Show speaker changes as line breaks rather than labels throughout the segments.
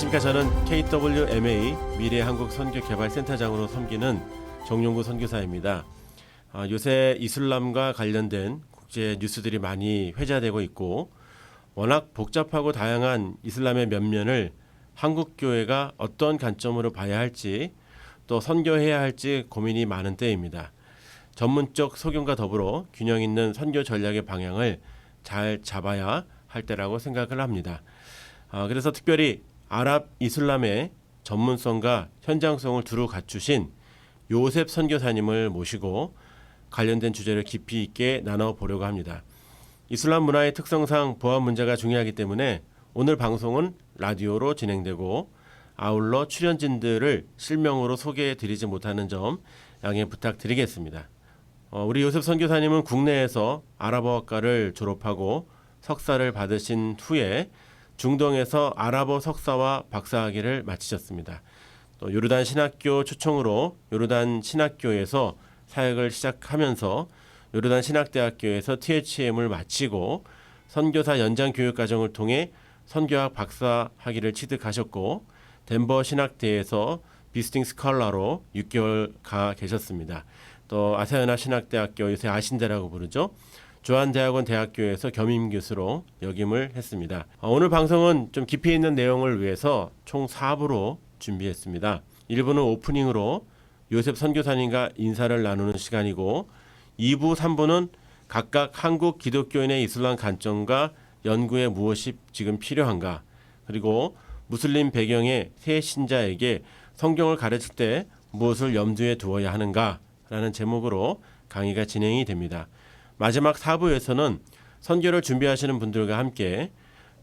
안녕하십니까. 저는 KWMA 미래한국선교개발센터장으로 섬기는 정용구 선교사입니다. 요새 이슬람과 관련된 국제 뉴스들이 많이 회자되고 있고 워낙 복잡하고 다양한 이슬람의 면면을 한국교회가 어떤 관점으로 봐야 할지 또 선교해야 할지 고민이 많은 때입니다. 전문적 소견과 더불어 균형 있는 선교 전략의 방향을 잘 잡아야 할 때라고 생각을 합니다. 그래서 특별히 아랍 이슬람의 전문성과 현장성을 두루 갖추신 요셉 선교사님을 모시고 관련된 주제를 깊이 있게 나눠보려고 합니다. 이슬람 문화의 특성상 보안 문제가 중요하기 때문에 오늘 방송은 라디오로 진행되고 아울러 출연진들을 실명으로 소개해드리지 못하는 점 양해 부탁드리겠습니다. 우리 요셉 선교사님은 국내에서 아랍어학과를 졸업하고 석사를 받으신 후에 중동에서 아랍어 석사와 박사학위를 마치셨습니다. 또 요르단 신학교 초청으로 요르단 신학교에서 사역을 시작하면서 요르단 신학대학교에서 THM을 마치고 선교사 연장 교육 과정을 통해 선교학 박사 학위를 취득하셨고 덴버 신학대에서 비스팅 스컬러로 6개월 가 계셨습니다. 또 아사연합 신학대학교, 요새 아신대라고 부르죠. 조한대학원 대학교에서 겸임 교수로 역임을 했습니다. 오늘 방송은 좀 깊이 있는 내용을 위해서 총 4부로 준비했습니다. 1부는 오프닝으로 요셉 선교사님과 인사를 나누는 시간이고 2부, 3부는 각각 한국 기독교인의 이슬람 관점과 연구에 무엇이 지금 필요한가, 그리고 무슬림 배경의 새 신자에게 성경을 가르칠 때 무엇을 염두에 두어야 하는가라는 제목으로 강의가 진행이 됩니다. 마지막 4부에서는 선교를 준비하시는 분들과 함께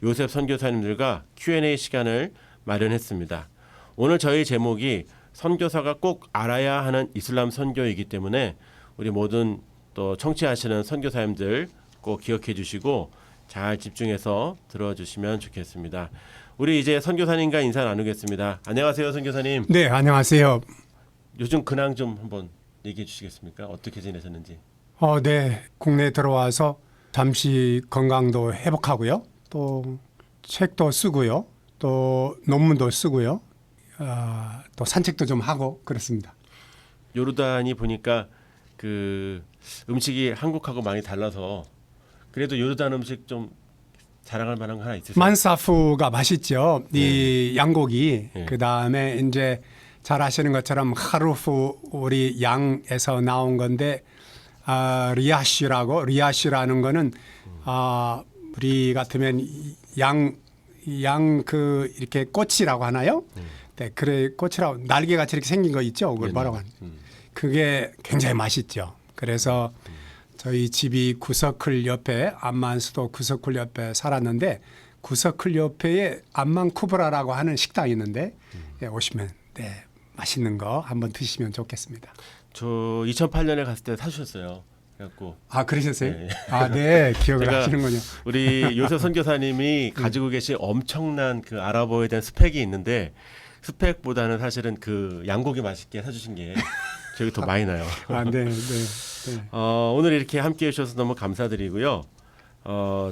요셉 선교사님들과 Q&A 시간을 마련했습니다. 오늘 저희 제목이 선교사가 꼭 알아야 하는 이슬람 선교이기 때문에 우리 모든 또 청취하시는 선교사님들 꼭 기억해 주시고 잘 집중해서 들어주시면 좋겠습니다. 우리 이제 선교사님과 인사 나누겠습니다. 안녕하세요, 선교사님.
네, 안녕하세요.
요즘 근황 좀 한번 얘기해 주시겠습니까? 어떻게 지내셨는지.
네, 국내에 들어와서 잠시 건강도 회복하고요. 또 책도 쓰고요. 또 논문도 쓰고요. 또 산책도 좀 하고 그렇습니다.
요르단이 보니까 그 음식이 한국하고 많이 달라서 그래도 요르단 음식 좀 자랑할 만한 거 하나 있으세요?
만사프가 맛있죠. 이 양고기.
네.
그다음에 이제 잘 아시는 것처럼 하루프 우리 양에서 나온 건데 리아시라는 거는 우리 같으면 양 그 이렇게 꽃이라고 하나요? 네, 그래 꽃이라고 날개 같이 이렇게 생긴 거 있죠. 그걸 뭐라고 하는? 그게 굉장히 맛있죠. 그래서 저희 집이 구서클 옆에 암만수도 구서클 옆에 살았는데 구서클 옆에 암만 쿠브라라고 하는 식당이 있는데 오시면 네, 맛있는 거 한번 드시면 좋겠습니다.
저 2008년에 갔을 때 사주셨어요. 그래갖고
그러셨어요?
네.
네, 기억을 하시는군요.
우리 요셉 선교사님이 가지고 계신 엄청난 그 아랍어에 대한 스펙이 있는데 스펙보다는 사실은 그 양고기 맛있게 사주신 게 저기 더 많이 나요.
네.
오늘 이렇게 함께해 주셔서 너무 감사드리고요.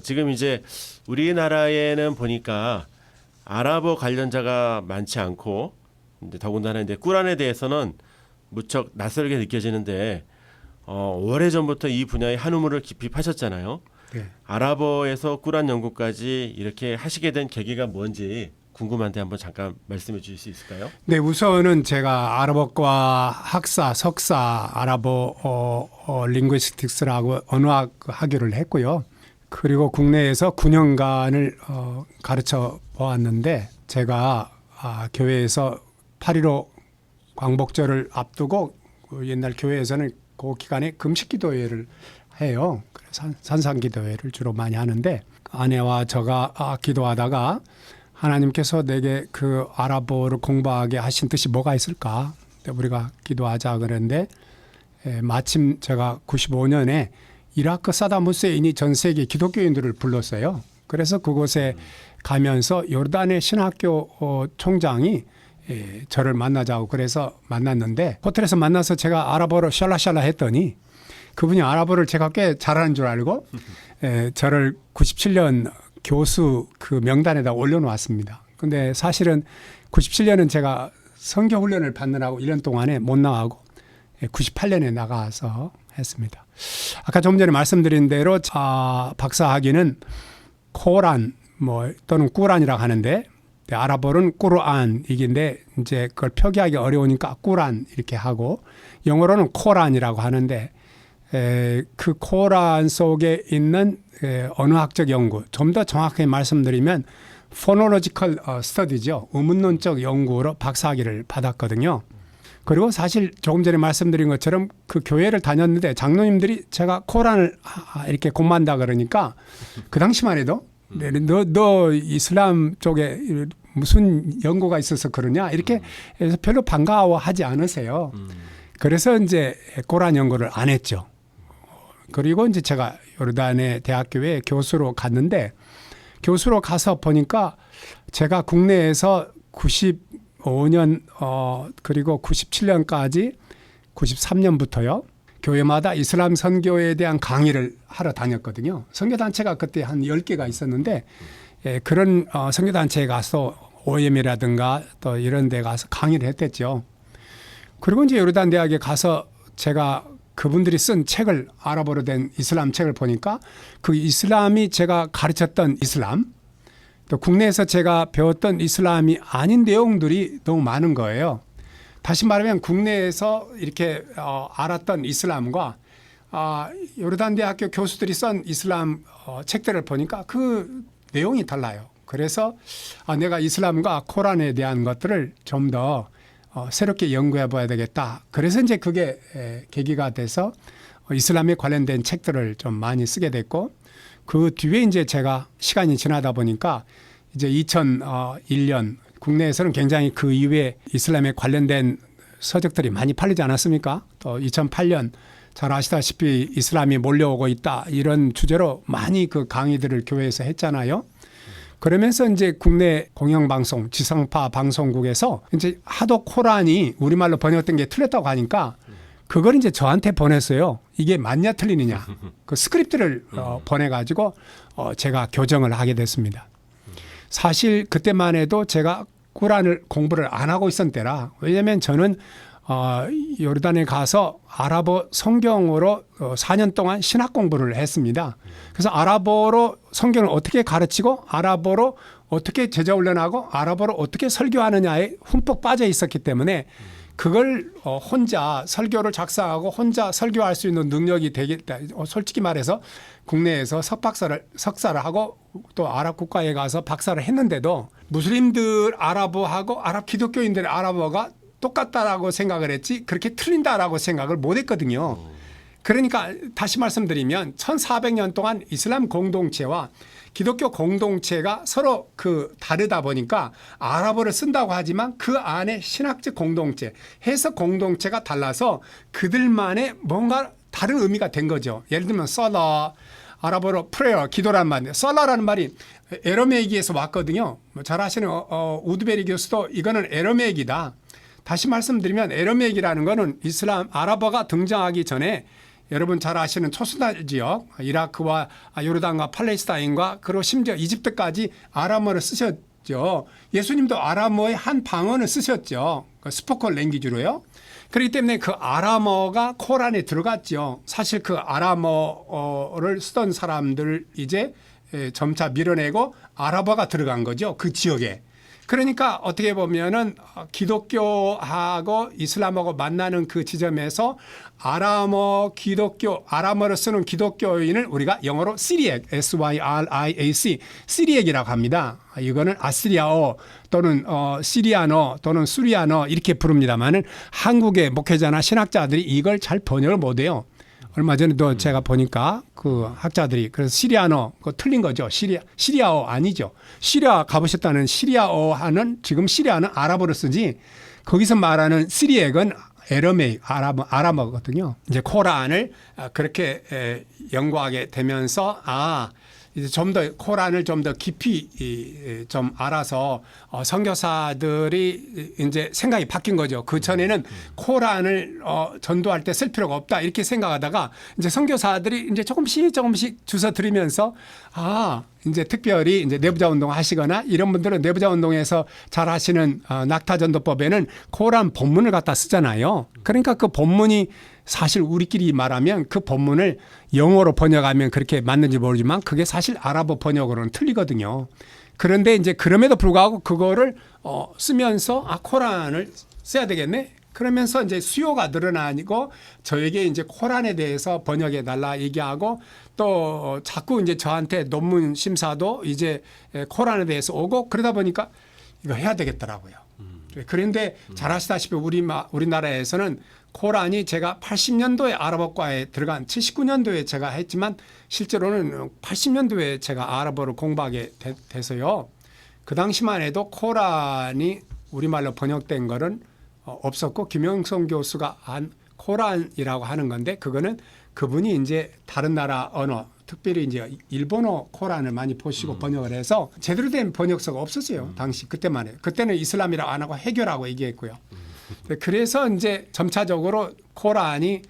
지금 이제 우리나라에는 보니까 아랍어 관련자가 많지 않고 이제 더군다나 이제 꾸란에 대해서는 무척 낯설게 느껴지는데 오래전부터 이 분야의 한 우물을 깊이 파셨잖아요.
네.
아랍어에서 꾸란 연구까지 이렇게 하시게 된 계기가 뭔지 궁금한데 한번 잠깐 말씀해 주실 수 있을까요?
네, 우선은 제가 아랍어과 학사, 석사, 아랍어 링구이스틱스라고 언어학 학위를 했고요. 그리고 국내에서 9년간을 가르쳐 보았는데 제가 교회에서 8.15 광복절을 앞두고 옛날 교회에서는 그 기간에 금식기도회를 해요. 그래서 산상기도회를 주로 많이 하는데 아내와 저가 기도하다가 하나님께서 내게 그 아랍어를 공부하게 하신 뜻이 뭐가 있을까? 우리가 기도하자 그랬는데 마침 제가 95년에 이라크 사담 후세인이 전 세계 기독교인들을 불렀어요. 그래서 그곳에 가면서 요르단의 신학교 총장이 저를 만나자고 그래서 만났는데 호텔에서 만나서 제가 아랍어로 샬라샬라 했더니 그분이 아랍어를 제가 꽤 잘하는 줄 알고 저를 97년 교수 그 명단에다 올려놓았습니다. 근데 사실은 97년은 제가 선교 훈련을 받느라고 1년 동안에 못 나가고 98년에 나가서 했습니다. 아까 좀 전에 말씀드린 대로 박사 학위는 코란 또는 꾸란이라고 하는데 아랍어는 꾸르안이긴데 이제 그걸 표기하기 어려우니까 꾸란 이렇게 하고 영어로는 코란이라고 하는데 그 코란 속에 있는 언어학적 연구, 좀 더 정확하게 말씀드리면 포놀로지컬 스터디죠. 의문론적 연구로 박사학위를 받았거든요. 그리고 사실 조금 전에 말씀드린 것처럼 그 교회를 다녔는데 장로님들이 제가 코란을 이렇게 공부한다 그러니까 그 당시만 해도 너 이슬람 쪽에 무슨 연구가 있어서 그러냐 이렇게 해서 별로 반가워하지 않으세요. 그래서 이제 코란 연구를 안 했죠. 그리고 이제 제가 요르단의 대학교에 교수로 갔는데 교수로 가서 보니까 제가 국내에서 95년 그리고 97년까지 93년부터요. 교회마다 이슬람 선교에 대한 강의를 하러 다녔거든요. 선교단체가 그때 한 10개가 있었는데 그런 선교단체에 가서 OM이라든가 또 이런 데 가서 강의를 했댔죠. 그리고 이제 요르단 대학에 가서 제가 그분들이 쓴 책을 아랍어로 된 이슬람 책을 보니까 그 이슬람이 제가 가르쳤던 이슬람 또 국내에서 제가 배웠던 이슬람이 아닌 내용들이 너무 많은 거예요. 다시 말하면 국내에서 이렇게 알았던 이슬람과 요르단 대학교 교수들이 쓴 이슬람 책들을 보니까 그 내용이 달라요. 그래서 내가 이슬람과 코란에 대한 것들을 좀 더 새롭게 연구해 봐야 되겠다. 그래서 이제 그게 계기가 돼서 이슬람에 관련된 책들을 좀 많이 쓰게 됐고 그 뒤에 이제 제가 시간이 지나다 보니까 이제 2001년 국내에서는 굉장히 그 이후에 이슬람에 관련된 서적들이 많이 팔리지 않았습니까? 또 2008년 잘 아시다시피 이슬람이 몰려오고 있다 이런 주제로 많이 그 강의들을 교회에서 했잖아요. 그러면서 이제 국내 공영방송 지상파 방송국에서 이제 하도 코란이 우리말로 번역된 게 틀렸다고 하니까 그걸 이제 저한테 보냈어요. 이게 맞냐 틀리느냐 그 스크립트를 보내가지고 제가 교정을 하게 됐습니다. 사실 그때만 해도 제가 꾸란을 공부를 안 하고 있었던 때라 왜냐하면 저는 요르단에 가서 아랍어 성경으로 4년 동안 신학 공부를 했습니다. 그래서 아랍어로 성경을 어떻게 가르치고 아랍어로 어떻게 제자훈련하고 아랍어로 어떻게 설교하느냐에 흠뻑 빠져 있었기 때문에 그걸 혼자 설교를 작성하고 혼자 설교할 수 있는 능력이 되겠다. 솔직히 말해서 국내에서 석사를 하고 또 아랍 국가에 가서 박사를 했는데도 무슬림들 아랍어하고 아랍 기독교인들의 아랍어가 똑같다라고 생각을 했지 그렇게 틀린다라고 생각을 못 했거든요. 그러니까 다시 말씀드리면 1400년 동안 이슬람 공동체와 기독교 공동체가 서로 다르다 보니까 아랍어를 쓴다고 하지만 그 안에 신학적 공동체, 해석 공동체가 달라서 그들만의 뭔가 다른 의미가 된 거죠. 예를 들면 살라, 아랍어로 prayer, 기도란 말이에요. 살라라는 말이 에러메이기에서 왔거든요. 잘 아시는 우드베리 교수도 이거는 에러메이기다. 다시 말씀드리면 에러메이기라는 거는 이슬람 아랍어가 등장하기 전에 여러분 잘 아시는 초수달 지역 이라크와 요르단과 팔레스타인과 그리고 심지어 이집트까지 아람어를 쓰셨죠. 예수님도 아람어의 한 방언을 쓰셨죠. 스포컬 랭귀지로요. 그렇기 때문에 그 아람어가 코란에 들어갔죠. 사실 그 아람어를 쓰던 사람들 이제 점차 밀어내고 아랍어가 들어간 거죠. 그 지역에. 그러니까 어떻게 보면은 기독교하고 이슬람하고 만나는 그 지점에서 아람어를 쓰는 기독교인을 우리가 영어로 시리액, SYRIAC, 시리액이라고 합니다. 이거는 아시리아어 또는 시리아너 또는 수리아너 이렇게 부릅니다만은 한국의 목회자나 신학자들이 이걸 잘 번역을 못해요. 얼마 전에도 제가 보니까 그 학자들이 그래서 시리아너 그거 틀린 거죠. 시리아어 아니죠. 시리아 가보셨다는 시리아어 하는 지금 시리아는 아랍어를 쓰지 거기서 말하는 시리액은 에러메이 아람어거든요. 이제 코란을 그렇게 연구하게 되면서 이제 좀 더 코란을 좀 더 깊이 좀 알아서 선교사들이 이제 생각이 바뀐 거죠. 그 전에는 코란을 전도할 때 쓸 필요가 없다 이렇게 생각하다가 이제 선교사들이 이제 조금씩 주워 들으면서 이제 특별히 이제 내부자 운동 하시거나 이런 분들은 내부자 운동에서 잘 하시는 낙타전도법에는 코란 본문을 갖다 쓰잖아요. 그러니까 그 본문이 사실 우리끼리 말하면 그 본문을 영어로 번역하면 그렇게 맞는지 모르지만 그게 사실 아랍어 번역으로는 틀리거든요. 그런데 이제 그럼에도 불구하고 그거를 쓰면서 코란을 써야 되겠네. 그러면서 이제 수요가 늘어나고 저에게 이제 코란에 대해서 번역해 달라 얘기하고 또 자꾸 이제 저한테 논문 심사도 이제 코란에 대해서 오고 그러다 보니까 이거 해야 되겠더라고요. 그런데 잘 아시다시피 우리나라에서는 코란이 제가 80년도에 아랍어과에 들어간 79년도에 제가 했지만 실제로는 80년도에 제가 아랍어를 공부하게 돼서요. 그 당시만 해도 코란이 우리말로 번역된 거는 없었고 김영성 교수가 한 코란이라고 하는 건데 그거는 그분이 이제 다른 나라 언어 특별히 이제 일본어 코란을 많이 보시고 번역을 해서 제대로 된 번역서가 없었어요. 당시 그때만 해요. 그때는 이슬람이라고 안 하고 해교라고 얘기했고요. 그래서 이제 점차적으로 코란이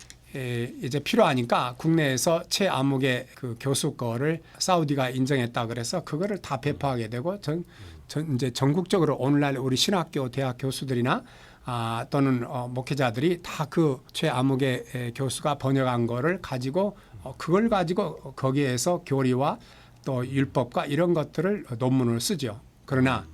이제 필요하니까 국내에서 최아무개 그 교수 거를 사우디가 인정했다 그래서 그거를 다 배포하게 되고 이제 전국적으로 오늘날 우리 신학교 대학 교수들이나 또는 목회자들이 다 그 최아무개 교수가 번역한 거를 가지고 그걸 가지고 거기에서 교리와 또 율법과 이런 것들을 논문을 쓰죠. 그러나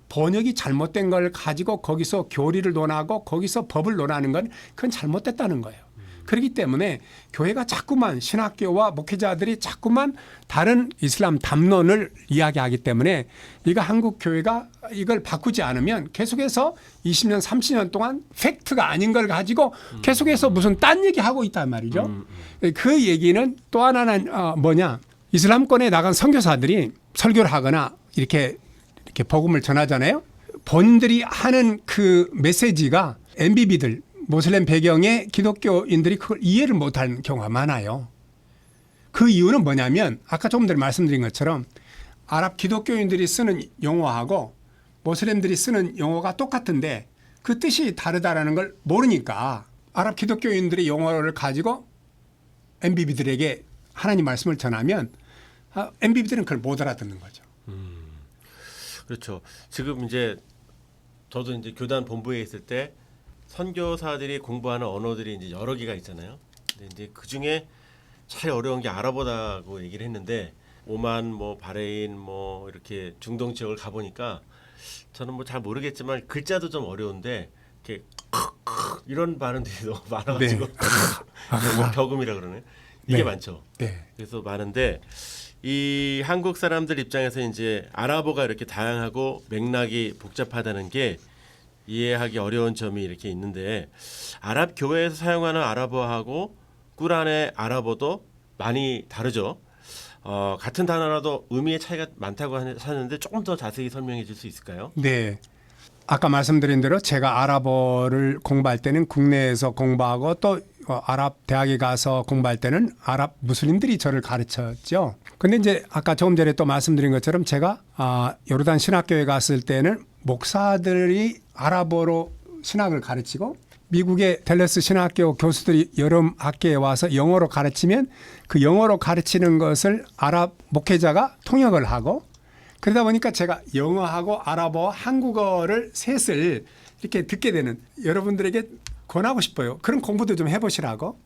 번역이 잘못된 걸 가지고 거기서 교리를 논하고 거기서 법을 논하는 건 그건 잘못됐다는 거예요. 그렇기 때문에 교회가 자꾸만 신학교와 목회자들이 자꾸만 다른 이슬람 담론을 이야기하기 때문에 이거 한국 교회가 이걸 바꾸지 않으면 계속해서 20년 30년 동안 팩트가 아닌 걸 가지고 계속해서 무슨 딴 얘기하고 있단 말이죠. 그 얘기는 또 하나는 뭐냐. 이슬람권에 나간 선교사들이 설교를 하거나 이렇게 복음을 전하잖아요. 본인들이 하는 그 메시지가 MBB들 모슬렘 배경의 기독교인들이 그걸 이해를 못하는 경우가 많아요. 그 이유는 뭐냐면 아까 조금 전에 말씀드린 것처럼 아랍 기독교인들이 쓰는 용어하고 모슬렘들이 쓰는 용어가 똑같은데 그 뜻이 다르다라는 걸 모르니까 아랍 기독교인들의 용어를 가지고 MBB들에게 하나님 말씀을 전하면 MBB들은 그걸 못 알아듣는 거죠.
그렇죠. 지금 이제 저도 이제 교단 본부에 있을 때 선교사들이 공부하는 언어들이 이제 여러 개가 있잖아요. 근데 이제 그 중에 제일 어려운 게 아랍어다고 얘기를 했는데 오만, 뭐 바레인, 뭐 이렇게 중동 지역을 가 보니까 저는 뭐 잘 모르겠지만 글자도 좀 어려운데 이렇게 이런 발음들이 너무 많아가지고 뭐 벽음이라 그러네. 이게 많죠.
네.
그래서 많은데 이 한국 사람들 입장에서 이제 아랍어가 이렇게 다양하고 맥락이 복잡하다는 게 이해하기 어려운 점이 이렇게 있는데 아랍 교회에서 사용하는 아랍어하고 꾸란의 아랍어도 많이 다르죠. 같은 단어라도 의미의 차이가 많다고 하는데 조금 더 자세히 설명해 줄 수 있을까요?
네. 아까 말씀드린 대로 제가 아랍어를 공부할 때는 국내에서 공부하고 또 아랍 대학에 가서 공부할 때는 아랍 무슬림들이 저를 가르쳤죠. 근데 이제 아까 조금 전에 또 말씀드린 것처럼 제가 요르단 신학교에 갔을 때는 목사들이 아랍어로 신학을 가르치고 미국의 댈러스 신학교 교수들이 여름 학기에 와서 영어로 가르치면 그 영어로 가르치는 것을 아랍 목회자가 통역을 하고 그러다 보니까 제가 영어하고 아랍어, 한국어를 셋을 이렇게 듣게 되는 여러분들에게 권하고 싶어요. 그런 공부도 좀 해보시라고.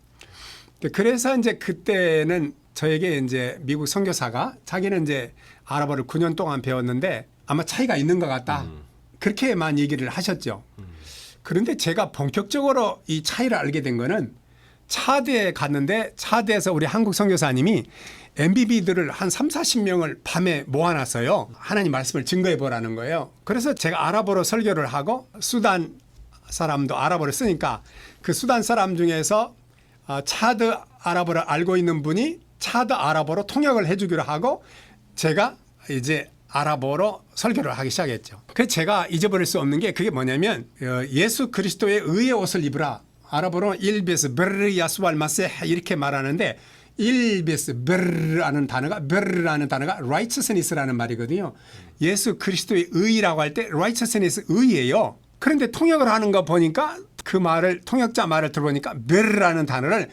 그래서 이제 그때는 저에게 이제 미국 선교사가 자기는 이제 아랍어를 9년 동안 배웠는데 아마 차이가 있는 것 같다. 그렇게만 얘기를 하셨죠. 그런데 제가 본격적으로 이 차이를 알게 된 거는 차드에 갔는데 차드에서 우리 한국 선교사님이 MBB들을 한 3, 40명을 밤에 모아놨어요. 하나님 말씀을 증거해 보라는 거예요. 그래서 제가 아랍어로 설교를 하고 수단 사람도 아랍어를 쓰니까 그 수단 사람 중에서 차드 아랍어를 알고 있는 분이 차드 아랍어로 통역을 해주기로 하고 제가 이제 아랍어로 설교를 하기 시작했죠. 그래서 제가 잊어버릴 수 없는 게 그게 뭐냐면 예수 그리스도의 의의 옷을 입으라. 아랍어로 일베스 베르 야수알 마세 이렇게 말하는데 일비스 베르라는 단어가 righteousness라는 말이거든요. 예수 그리스도의 의라고 할 때 righteousness 의예요. 그런데 통역을 하는 거 보니까 그 말을 통역자 말을 들어보니까 베르라는 단어를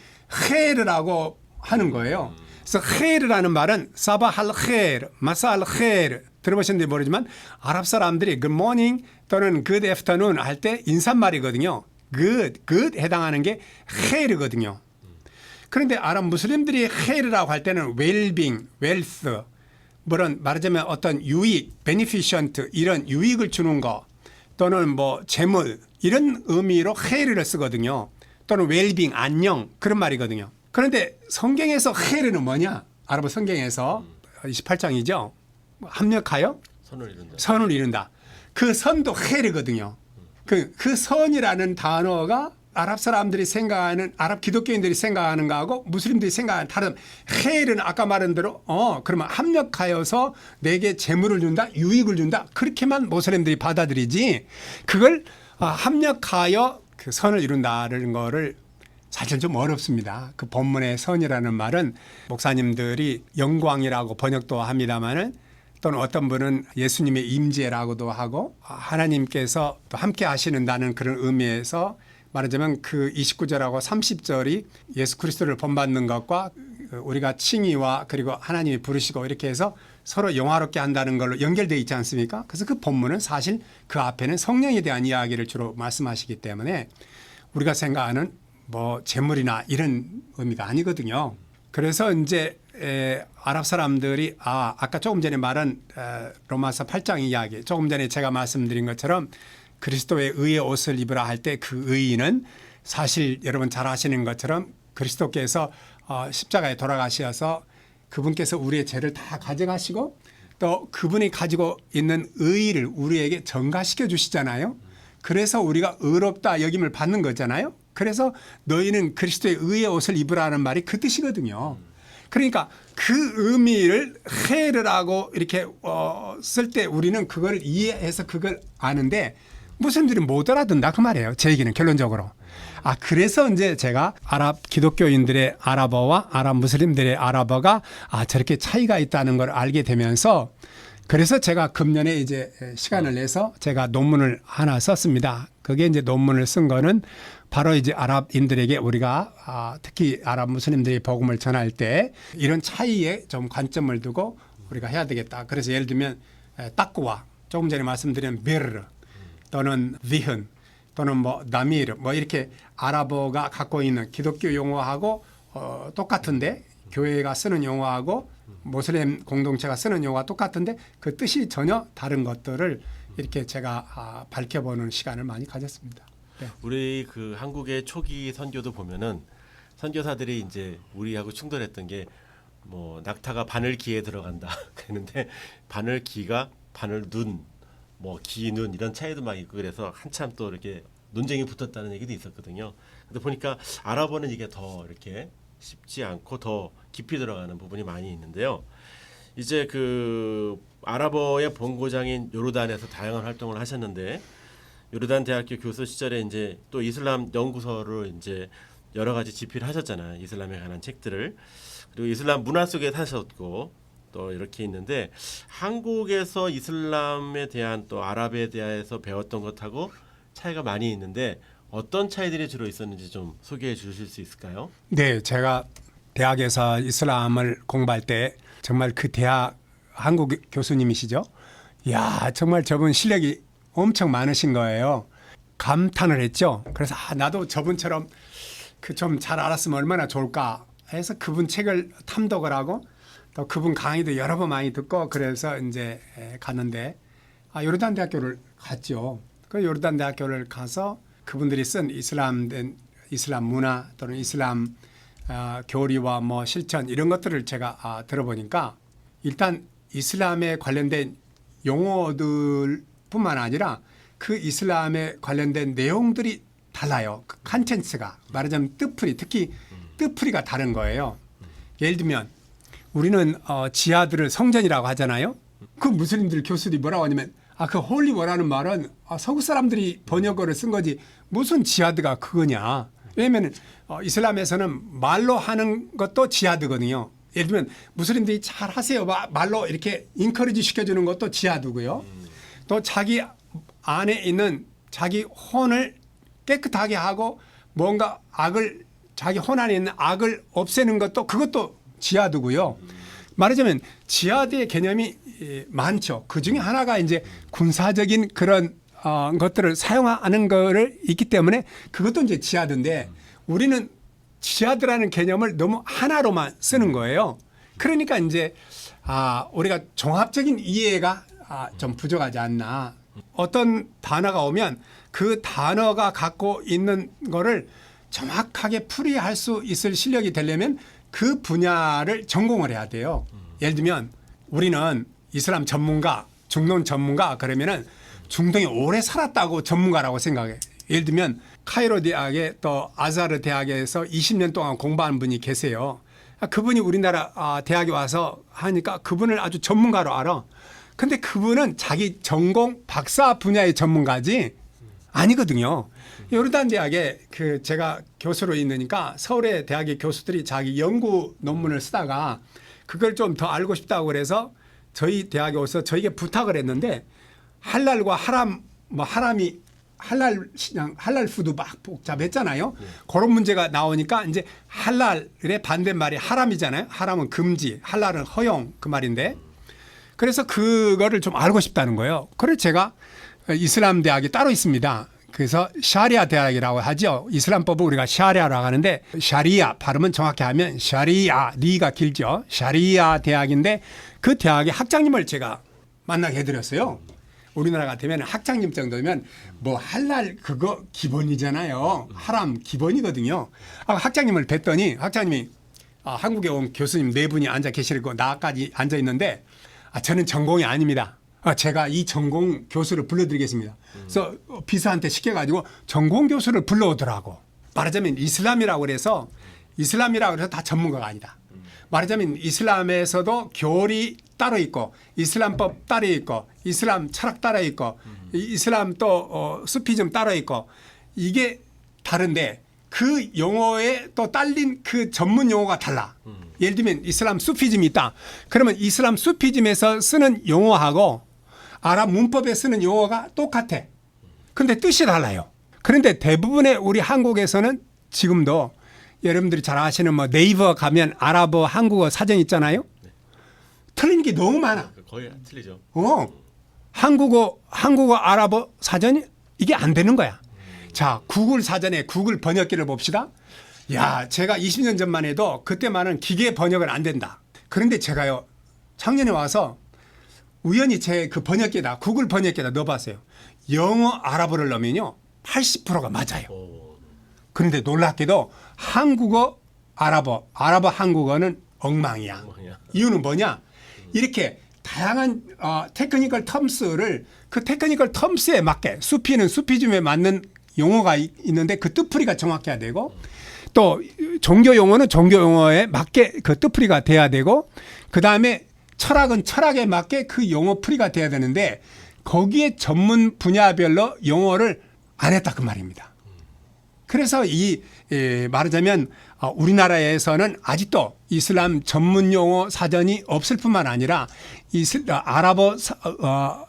헤르라고 하는 거예요. 그래서 헤르라는 말은 사바할 헤르, 마사할 헤르 들어보셨는지 모르지만 아랍 사람들이 good morning 또는 good afternoon 할 때 인사말이거든요. good 해당하는 게 헤르거든요. 그런데 아랍 무슬림들이 헤르라고 할 때는 well-being, wealth, 물론 말하자면 어떤 유익, beneficent 이런 유익을 주는 거 또는 뭐 재물 이런 의미로 헤르를 쓰거든요. 또는 well-being, 안녕 그런 말이거든요. 그런데 성경에서 헤르는 뭐냐? 아랍 성경에서 28장이죠. 합력하여 선을 이룬다. 그 선도 헤르거든요. 그 선이라는 단어가 아랍 사람들이 생각하는 아랍 기독교인들이 생각하는 거하고 무슬림들이 생각하는 다른 헤르는 아까 말한 대로 그러면 합력하여서 내게 재물을 준다, 유익을 준다 그렇게만 무슬림들이 받아들이지 그걸 합력하여 그 선을 이룬다는 거를 사실 좀 어렵습니다. 그 본문의 선이라는 말은 목사님들이 영광이라고 번역도 합니다만은 또는 어떤 분은 예수님의 임재라고도 하고 하나님께서 또 함께 하시는다는 그런 의미에서 말하자면 그 29절하고 30절이 예수 그리스도를 본받는 것과 우리가 칭의와 그리고 하나님이 부르시고 이렇게 해서 서로 영화롭게 한다는 걸로 연결되어 있지 않습니까? 그래서 그 본문은 사실 그 앞에는 성령에 대한 이야기를 주로 말씀하시기 때문에 우리가 생각하는 뭐 재물이나 이런 의미가 아니거든요. 그래서 이제 아랍 사람들이 아까 조금 전에 말한 로마서 8장 이야기 조금 전에 제가 말씀드린 것처럼 그리스도의 의의 옷을 입으라 할 때 그 의의는 사실 여러분 잘 아시는 것처럼 그리스도께서 십자가에 돌아가셔서 그분께서 우리의 죄를 다 가져가시고 또 그분이 가지고 있는 의의를 우리에게 전가시켜 주시잖아요. 그래서 우리가 의롭다 여김을 받는 거잖아요. 그래서 너희는 그리스도의 의의 옷을 입으라는 말이 그 뜻이거든요. 그러니까 그 의미를 헤르라고 이렇게 쓸 때 우리는 그걸 이해해서 그걸 아는데 무슬림들이 못 알아듣는다 그 말이에요. 제 얘기는 결론적으로. 그래서 이제 제가 아랍 기독교인들의 아랍어와 아랍 무슬림들의 아랍어가 저렇게 차이가 있다는 걸 알게 되면서 그래서 제가 금년에 이제 시간을 내서 제가 논문을 하나 썼습니다. 그게 이제 논문을 쓴 거는 바로 이제 아랍인들에게 우리가 특히 아랍 무슬림들이 복음을 전할 때 이런 차이에 좀 관점을 두고 우리가 해야 되겠다. 그래서 예를 들면 따꾸와 조금 전에 말씀드린 비르 또는 비흔 또는 뭐 나미르 뭐 이렇게 아랍어가 갖고 있는 기독교 용어하고 똑같은데 교회가 쓰는 용어하고 모슬렘 공동체가 쓰는 용어가 똑같은데 그 뜻이 전혀 다른 것들을 이렇게 제가 밝혀보는 시간을 많이 가졌습니다. 네.
우리 그 한국의 초기 선교도 보면은 선교사들이 이제 우리하고 충돌했던 게 뭐 낙타가 바늘기에 들어간다 그랬는데 바늘기가 바늘눈 뭐 기눈 이런 차이도 막 있고 그래서 한참 또 이렇게 논쟁이 붙었다는 얘기도 있었거든요. 근데 보니까 아랍어는 이게 더 이렇게 쉽지 않고 더 깊이 들어가는 부분이 많이 있는데요. 이제 그 아랍어의 본고장인 요르단에서 다양한 활동을 하셨는데 요르단 대학교 교수 시절에 이제 또 이슬람 연구소를 이제 여러 가지 집필을 하셨잖아요. 이슬람에 관한 책들을. 그리고 이슬람 문화 속에 사셨고 또 이렇게 있는데 한국에서 이슬람에 대한 또 아랍에 대해서 배웠던 것하고 차이가 많이 있는데 어떤 차이들이 주로 있었는지 좀 소개해 주실 수 있을까요?
네, 제가 대학에서 이슬람을 공부할 때 정말 그 대학 한국 교수님이시죠. 이야, 정말 저분 실력이 엄청 많으신 거예요. 감탄을 했죠. 그래서 나도 저분처럼 그 좀 잘 알았으면 얼마나 좋을까 해서 그분 책을 탐독을 하고 또 그분 강의도 여러 번 많이 듣고 그래서 이제 갔는데 요르단 대학교를 갔죠. 그 요르단 대학교를 가서 그분들이 쓴 이슬람 문화 또는 이슬람 교리와 뭐 실천 이런 것들을 제가 들어보니까 일단 이슬람에 관련된 용어들뿐만 아니라 그 이슬람에 관련된 내용들이 달라요. 그 컨텐츠가 말하자면 뜻풀이 특히 뜻풀이가 다른 거예요. 예를 들면 우리는 지하드를 성전이라고 하잖아요. 그 무슬림들 교수들이 뭐라고 하냐면 그 홀리워라는 말은 서구 사람들이 번역어를 쓴 거지 무슨 지하드가 그거냐 왜냐하면 이슬람에서는 말로 하는 것도 지하드거든요. 예를 들면 무슬림들이 잘 하세요. 말로 이렇게 인커리지 시켜주는 것도 지하드고요. 또 자기 안에 있는 자기 혼을 깨끗하게 하고 뭔가 자기 혼 안에 있는 악을 없애는 것도 그것도 지하드고요. 말하자면 지하드의 개념이 많죠. 그 중에 하나가 이제 군사적인 그런 것들을 사용하는 거를 있기 때문에 그것도 이제 지하드인데 우리는 지하드라는 개념을 너무 하나로만 쓰는 거예요. 그러니까 이제 우리가 종합적인 이해가 좀 부족하지 않나. 어떤 단어가 오면 그 단어가 갖고 있는 거를 정확하게 풀이할 수 있을 실력이 되려면 그 분야를 전공을 해야 돼요. 예를 들면 우리는 이슬람 전문가, 중동 전문가 그러면은 중동에 오래 살았다고 전문가라고 생각해. 예를 들면 카이로 대학에 또 아자르 대학에서 20년 동안 공부한 분이 계세요. 그분이 우리나라 대학에 와서 하니까 그분을 아주 전문가로 알아. 근데 그분은 자기 전공 박사 분야의 전문가지 아니거든요. 요르단 대학에 제가 교수로 있으니까 서울의 대학의 교수들이 자기 연구 논문을 쓰다가 그걸 좀 더 알고 싶다고 그래서 저희 대학에 와서 저에게 부탁을 했는데 할랄과 하람 하람이 할랄 푸드 막 복잡했잖아요. 그런 문제가 나오니까 이제 할랄의 반대말이 하람이잖아요. 하람은 금지, 할랄은 허용 그 말인데 그래서 그거를 좀 알고 싶다는 거예요. 그래서 제가 이슬람 대학이 따로 있습니다. 그래서 샤리아 대학이라고 하죠. 이슬람법을 우리가 샤리아라고 하는데 샤리아 발음은 정확히 하면 샤리아 리가 길죠. 샤리아 대학인데 그 대학의 학장님을 제가 만나게 해드렸어요. 우리나라 같으면 학장님 정도면 뭐 할랄 그거 기본이잖아요. 하람 기본이거든요. 학장님을 뵀더니 학장님이 한국에 온 교수님 4분이 앉아 계시고 나까지 앉아 있는데 저는 전공이 아닙니다. 제가 이 전공 교수를 불러드리겠습니다. 그래서 비서한테 시켜가지고 전공 교수를 불러오더라고. 말하자면 이슬람이라고 그래서 다 전문가가 아니다. 말하자면 이슬람에서도 교리 따로 있고 이슬람법 따로 있고 이슬람 철학 따로 있고 이슬람 또 수피즘 따로 있고 이게 다른데 그 용어에 또 딸린 그 전문 용어가 달라. 예를 들면 이슬람 수피즘이 있다. 그러면 이슬람 수피즘에서 쓰는 용어하고 아랍 문법에 쓰는 용어가 똑같아. 근데 뜻이 달라요. 그런데 대부분의 우리 한국에서는 지금도 여러분들이 잘 아시는 뭐 네이버 가면 아랍어 한국어 사전 있잖아요. 틀린 게 너무 많아.
거의 틀리죠.
한국어 아랍어 사전이 이게 안 되는 거야. 자, 구글 사전에 구글 번역기를 봅시다. 야, 제가 20년 전만 해도 그때만은 기계 번역은 안 된다. 그런데 제가요, 작년에 와서 우연히 제 그 번역기에다 구글 번역기에다 넣어봤어요. 영어 아랍어를 넣으면요 80%가 맞아요. 그런데 놀랍게도 한국어 아랍어 한국어는 엉망이야. 이유는 뭐냐? 이렇게 다양한 테크니컬 텀스를 그 테크니컬 텀스에 맞게 수피는 수피즘에 맞는 용어가 있는데 그 뜻풀이가 정확해야 되고 또 종교 용어는 종교 용어에 맞게 그 뜻풀이가 돼야 되고 그다음에 철학은 철학에 맞게 그 용어 풀이가 돼야 되는데 거기에 전문 분야별로 용어를 안 했다 그 말입니다. 그래서 말하자면 우리나라에서는 아직도 이슬람 전문 용어 사전이 없을 뿐만 아니라 아랍어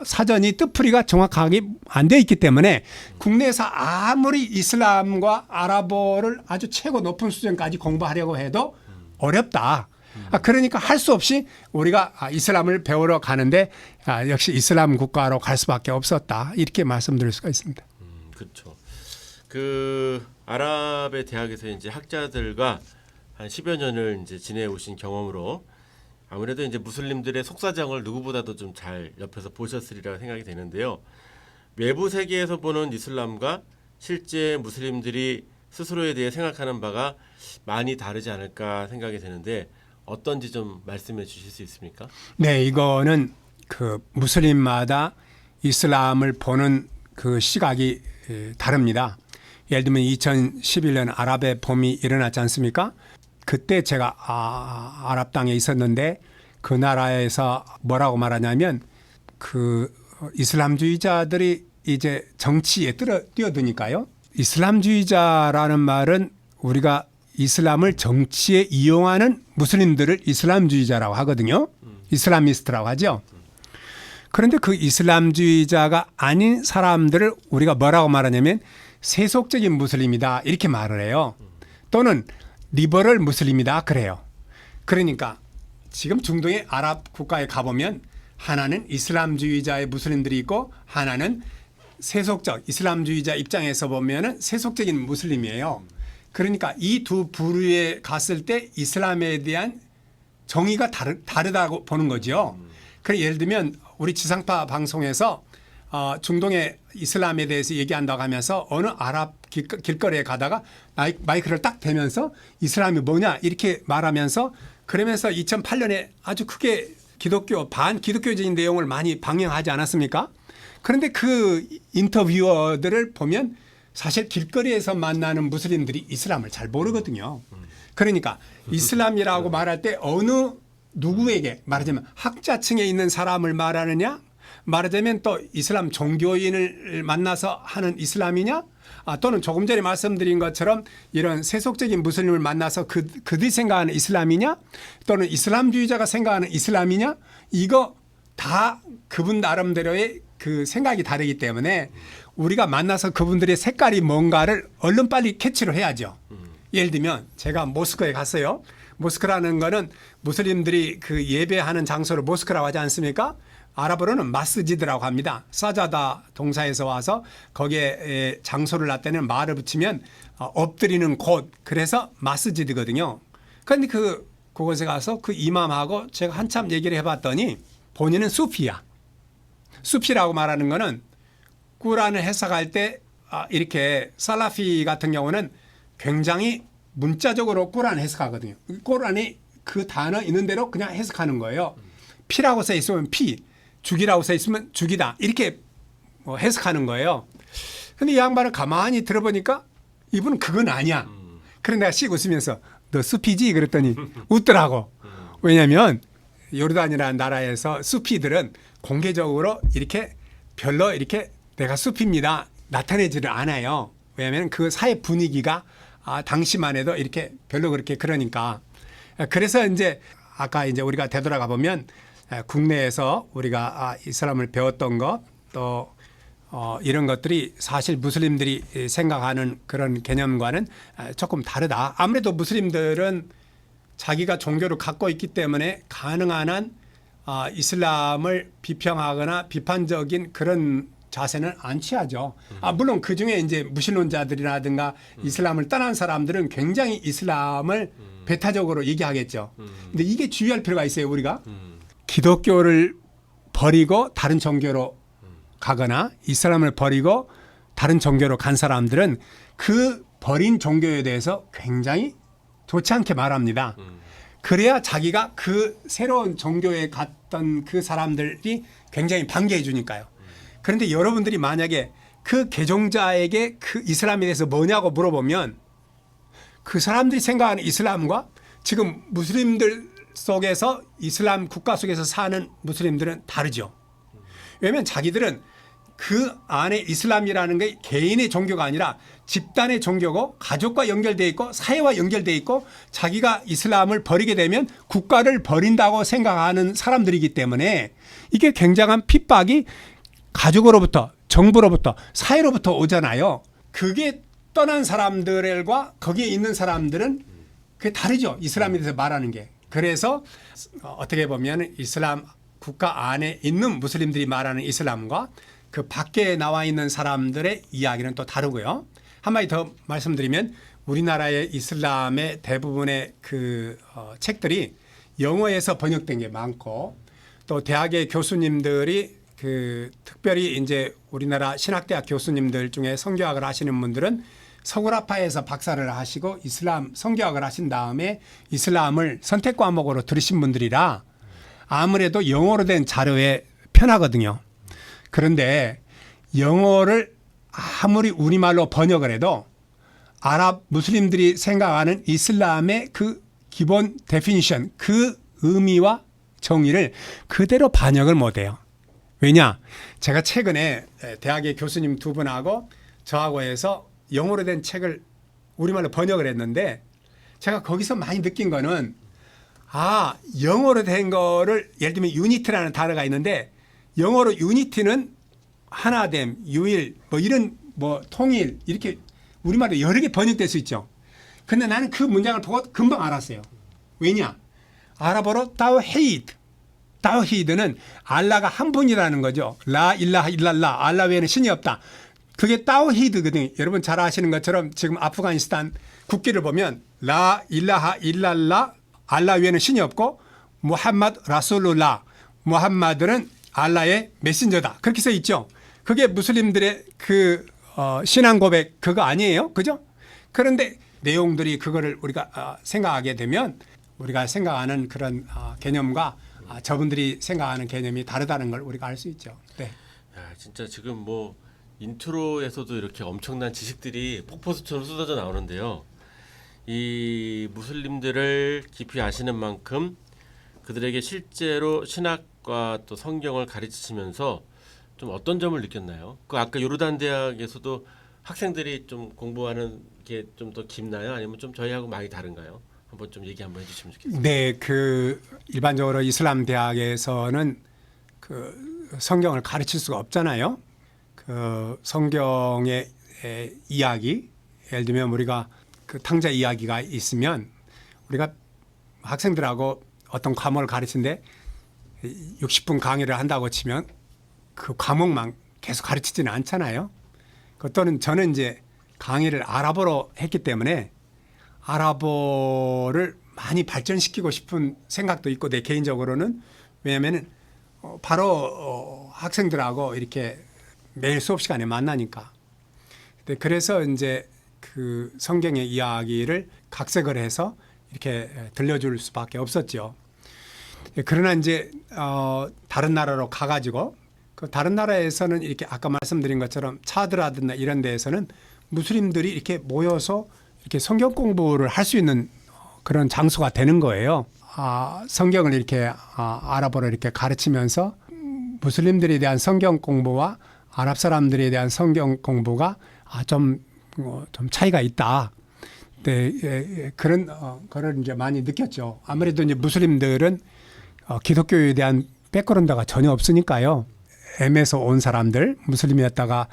사전이 뜻풀이가 정확하게 안 돼 있기 때문에 국내에서 아무리 이슬람과 아랍어를 아주 최고 높은 수준까지 공부하려고 해도 어렵다. 그러니까 할 수 없이 우리가 이슬람을 배우러 가는데 역시 이슬람 국가로 갈 수밖에 없었다. 이렇게 말씀드릴 수가 있습니다.
그렇죠. 그 아랍의 대학에서 이제 학자들과 한 10여 년을 이제 지내오신 경험으로 아무래도 이제 무슬림들의 속사정을 누구보다도 좀 잘 옆에서 보셨으리라 생각이 되는데요. 외부 세계에서 보는 이슬람과 실제 무슬림들이 스스로에 대해 생각하는 바가 많이 다르지 않을까 생각이 되는데 어떤지 좀 말씀해 주실 수 있습니까?
네, 이거는 그 무슬림마다 이슬람을 보는 그 시각이 다릅니다. 예를 들면 2011년 아랍의 봄이 일어났지 않습니까? 그때 제가 아랍 땅에 있었는데 그 나라에서 뭐라고 말하냐면 그 이슬람주의자들이 이제 정치에 뛰어드니까요. 이슬람주의자라는 말은 우리가 이슬람을 정치에 이용하는 무슬림들을 이슬람주의자라고 하거든요. 이슬라미스트라고 하죠. 그런데 그 이슬람주의자가 아닌 사람들을 우리가 뭐라고 말하냐면 세속적인 무슬림이다 이렇게 말을 해요. 또는 리버럴 무슬림이다 그래요. 그러니까 지금 중동의 아랍 국가에 가보면 하나는 이슬람주의자의 무슬림들이 있고 하나는 세속적 이슬람주의자 입장에서 보면은 세속적인 무슬림이에요. 그러니까 이 두 부류에 갔을 때 이슬람에 대한 정의가 다르다고 보는 거죠. 그래 예를 들면 우리 지상파 방송에서 중동의 이슬람에 대해서 얘기한다고 하면서 어느 아랍 길거리에 가다가 마이크를 딱 대면서 이슬람이 뭐냐 이렇게 말하면서 그러면서 2008년에 아주 크게 반기독교적인 내용을 많이 방영하지 않았습니까? 그런데 그 인터뷰어들을 보면 사실 길거리에서 만나는 무슬림들이 이슬람을 잘 모르거든요. 그러니까 이슬람이라고 말할 때 어느 누구에게 말하자면 학자층에 있는 사람을 말하느냐 말하자면 또 이슬람 종교인을 만나서 하는 이슬람이냐 또는 조금 전에 말씀드린 것처럼 이런 세속적인 무슬림을 만나서 그들이 생각하는 이슬람이냐 또는 이슬람주의자가 생각하는 이슬람이냐 이거 다 그분 나름대로의 그 생각이 다르기 때문에 우리가 만나서 그분들의 색깔이 뭔가를 얼른 빨리 캐치를 해야죠. 예를 들면 제가 모스크에 갔어요. 모스크라는 거는 무슬림들이 그 예배하는 장소를 모스크라고 하지 않습니까? 아랍어로는 마스지드라고 합니다. 사자다 동사에서 와서 거기에 장소를 놨다는 말을 붙이면 엎드리는 곳 그래서 마스지드거든요. 그런데 그곳에 가서 그 이맘하고 제가 한참 얘기를 해봤더니 본인은 수피야. 수피라고 말하는 거는 꾸란을 해석할 때 이렇게 살라피 같은 경우는 굉장히 문자적으로 꾸란 해석하거든요. 꾸란이 그 단어 있는 대로 그냥 해석하는 거예요. 피라고 써 있으면 피, 죽이라고 써 있으면 죽이다 이렇게 해석하는 거예요. 근데 이 양반을 가만히 들어보니까 이분은 그건 아니야. 그래서 내가 씩 웃으면서 너 수피지? 그랬더니 웃더라고. 왜냐하면 요르단이라는 나라에서 수피들은 공개적으로 이렇게 별로 이렇게 내가 수피입니다 나타내지를 않아요. 왜냐하면 그 사회 분위기가 당시만 해도 이렇게 별로 그렇게 그러니까. 그래서 이제 아까 이제 우리가 되돌아가 보면 국내에서 우리가 이슬람을 배웠던 것 또 이런 것들이 사실 무슬림들이 생각하는 그런 개념과는 조금 다르다. 아무래도 무슬림들은 자기가 종교를 갖고 있기 때문에 가능한 한 이슬람을 비평하거나 비판적인 그런 자세는 안 취하죠. 물론 그 중에 이제 무신론자들이라든가 이슬람을 떠난 사람들은 굉장히 이슬람을 배타적으로 얘기하겠죠. 근데 이게 주의할 필요가 있어요, 우리가. 기독교를 버리고 다른 종교로 가거나 이슬람을 버리고 다른 종교로 간 사람들은 그 버린 종교에 대해서 굉장히 좋지 않게 말합니다. 그래야 자기가 그 새로운 종교에 갔던 그 사람들이 굉장히 반겨해 주니까요. 그런데 여러분들이 만약에 그 개종자에게 그 이슬람에 대해서 뭐냐고 물어보면 그 사람들이 생각하는 이슬람과 지금 무슬림들 속에서 이슬람 국가 속에서 사는 무슬림들은 다르죠. 왜냐하면 자기들은 그 안에 이슬람이라는 게 개인의 종교가 아니라 집단의 종교고 가족과 연결되어 있고 사회와 연결되어 있고 자기가 이슬람을 버리게 되면 국가를 버린다고 생각하는 사람들이기 때문에 이게 굉장한 핍박이 가족으로부터 정부로부터 사회로부터 오잖아요. 그게 떠난 사람들과 거기에 있는 사람들은 그게 다르죠. 이슬람에 대해서 말하는 게. 그래서 어떻게 보면 이슬람 국가 안에 있는 무슬림들이 말하는 이슬람과 그 밖에 나와 있는 사람들의 이야기는 또 다르고요. 한마디 더 말씀드리면 우리나라의 이슬람의 대부분의 그 책들이 영어에서 번역된 게 많고 또 대학의 교수님들이 그 특별히 이제 우리나라 신학대학 교수님들 중에 성교학을 하시는 분들은 서구라파에서 박사를 하시고 이슬람 성교학을 하신 다음에 이슬람을 선택 과목으로 들으신 분들이라 아무래도 영어로 된 자료에 편하거든요. 그런데 영어를 아무리 우리말로 번역을 해도 아랍 무슬림들이 생각하는 이슬람의 그 기본 데피니션 그 의미와 정의를 그대로 반영을 못해요. 왜냐? 제가 최근에 대학의 교수님 두 분하고 저하고 해서 영어로 된 책을 우리말로 번역을 했는데 제가 거기서 많이 느낀 거는 영어로 된 거를 예를 들면 유니티라는 단어가 있는데 영어로 유니티는 하나됨, 유일, 뭐 이런 뭐 통일 이렇게 우리말로 여러 개 번역될 수 있죠. 근데 나는 그 문장을 보고 금방 알았어요. 왜냐? 아랍어로 타우히드. 타우히드는 알라가 한 분이라는 거죠. 라 일라하 일랄라. 알라 외에는 신이 없다. 그게 타우히드거든요. 여러분 잘 아시는 것처럼 지금 아프가니스탄 국기를 보면 라 일라하 일랄라. 알라 외에는 신이 없고 무함마드 라술룰라. 무함마드는 알라의 메신저다. 그렇게 써 있죠. 그게 무슬림들의 그 신앙 고백 그거 아니에요? 그죠? 그런데 내용들이 그거를 우리가 생각하게 되면 우리가 생각하는 그런 개념과 저분들이 생각하는 개념이 다르다는 걸 우리가 알 수 있죠. 네.
야, 진짜 지금 뭐 인트로에서도 이렇게 엄청난 지식들이 폭포수처럼 쏟아져 나오는데요. 이 무슬림들을 깊이 아시는 만큼 그들에게 실제로 신학과 또 성경을 가르치시면서 좀 어떤 점을 느꼈나요? 그 아까 요르단 대학에서도 학생들이 좀 공부하는 게 좀 더 깊나요? 아니면 좀 저희하고 많이 다른가요? 한번 좀 얘기 한번 해주시면 좋겠습니다.
네, 그 일반적으로 이슬람 대학에서는 그 성경을 가르칠 수가 없잖아요. 그 성경의 이야기, 예를 들면 우리가 그 탕자 이야기가 있으면 우리가 학생들하고 어떤 과목을 가르치는데 60분 강의를 한다고 치면 그 과목만 계속 가르치지는 않잖아요. 또는 저는 이제 강의를 아랍어로 했기 때문에 아랍어를 많이 발전시키고 싶은 생각도 있고 내 개인적으로는 왜냐하면 바로 학생들하고 이렇게 매일 수업 시간에 만나니까. 그래서 이제 그 성경의 이야기를 각색을 해서 이렇게 들려줄 수밖에 없었죠. 그러나 이제 다른 나라로 가가지고 그 다른 나라에서는 이렇게 아까 말씀드린 것처럼 차드라든가 이런 데에서는 무슬림들이 이렇게 모여서 이렇게 성경 공부를 할 수 있는 그런 장소가 되는 거예요. 성경을 이렇게 아랍어로 이렇게 가르치면서 무슬림들에 대한 성경 공부와 아랍 사람들에 대한 성경 공부가 좀 차이가 있다. 네, 그런 거를 이제 많이 느꼈죠. 아무래도 이제 무슬림들은 기독교에 대한 백그라운드가 전혀 없으니까요. M에서 온 사람들, 무슬림이었다가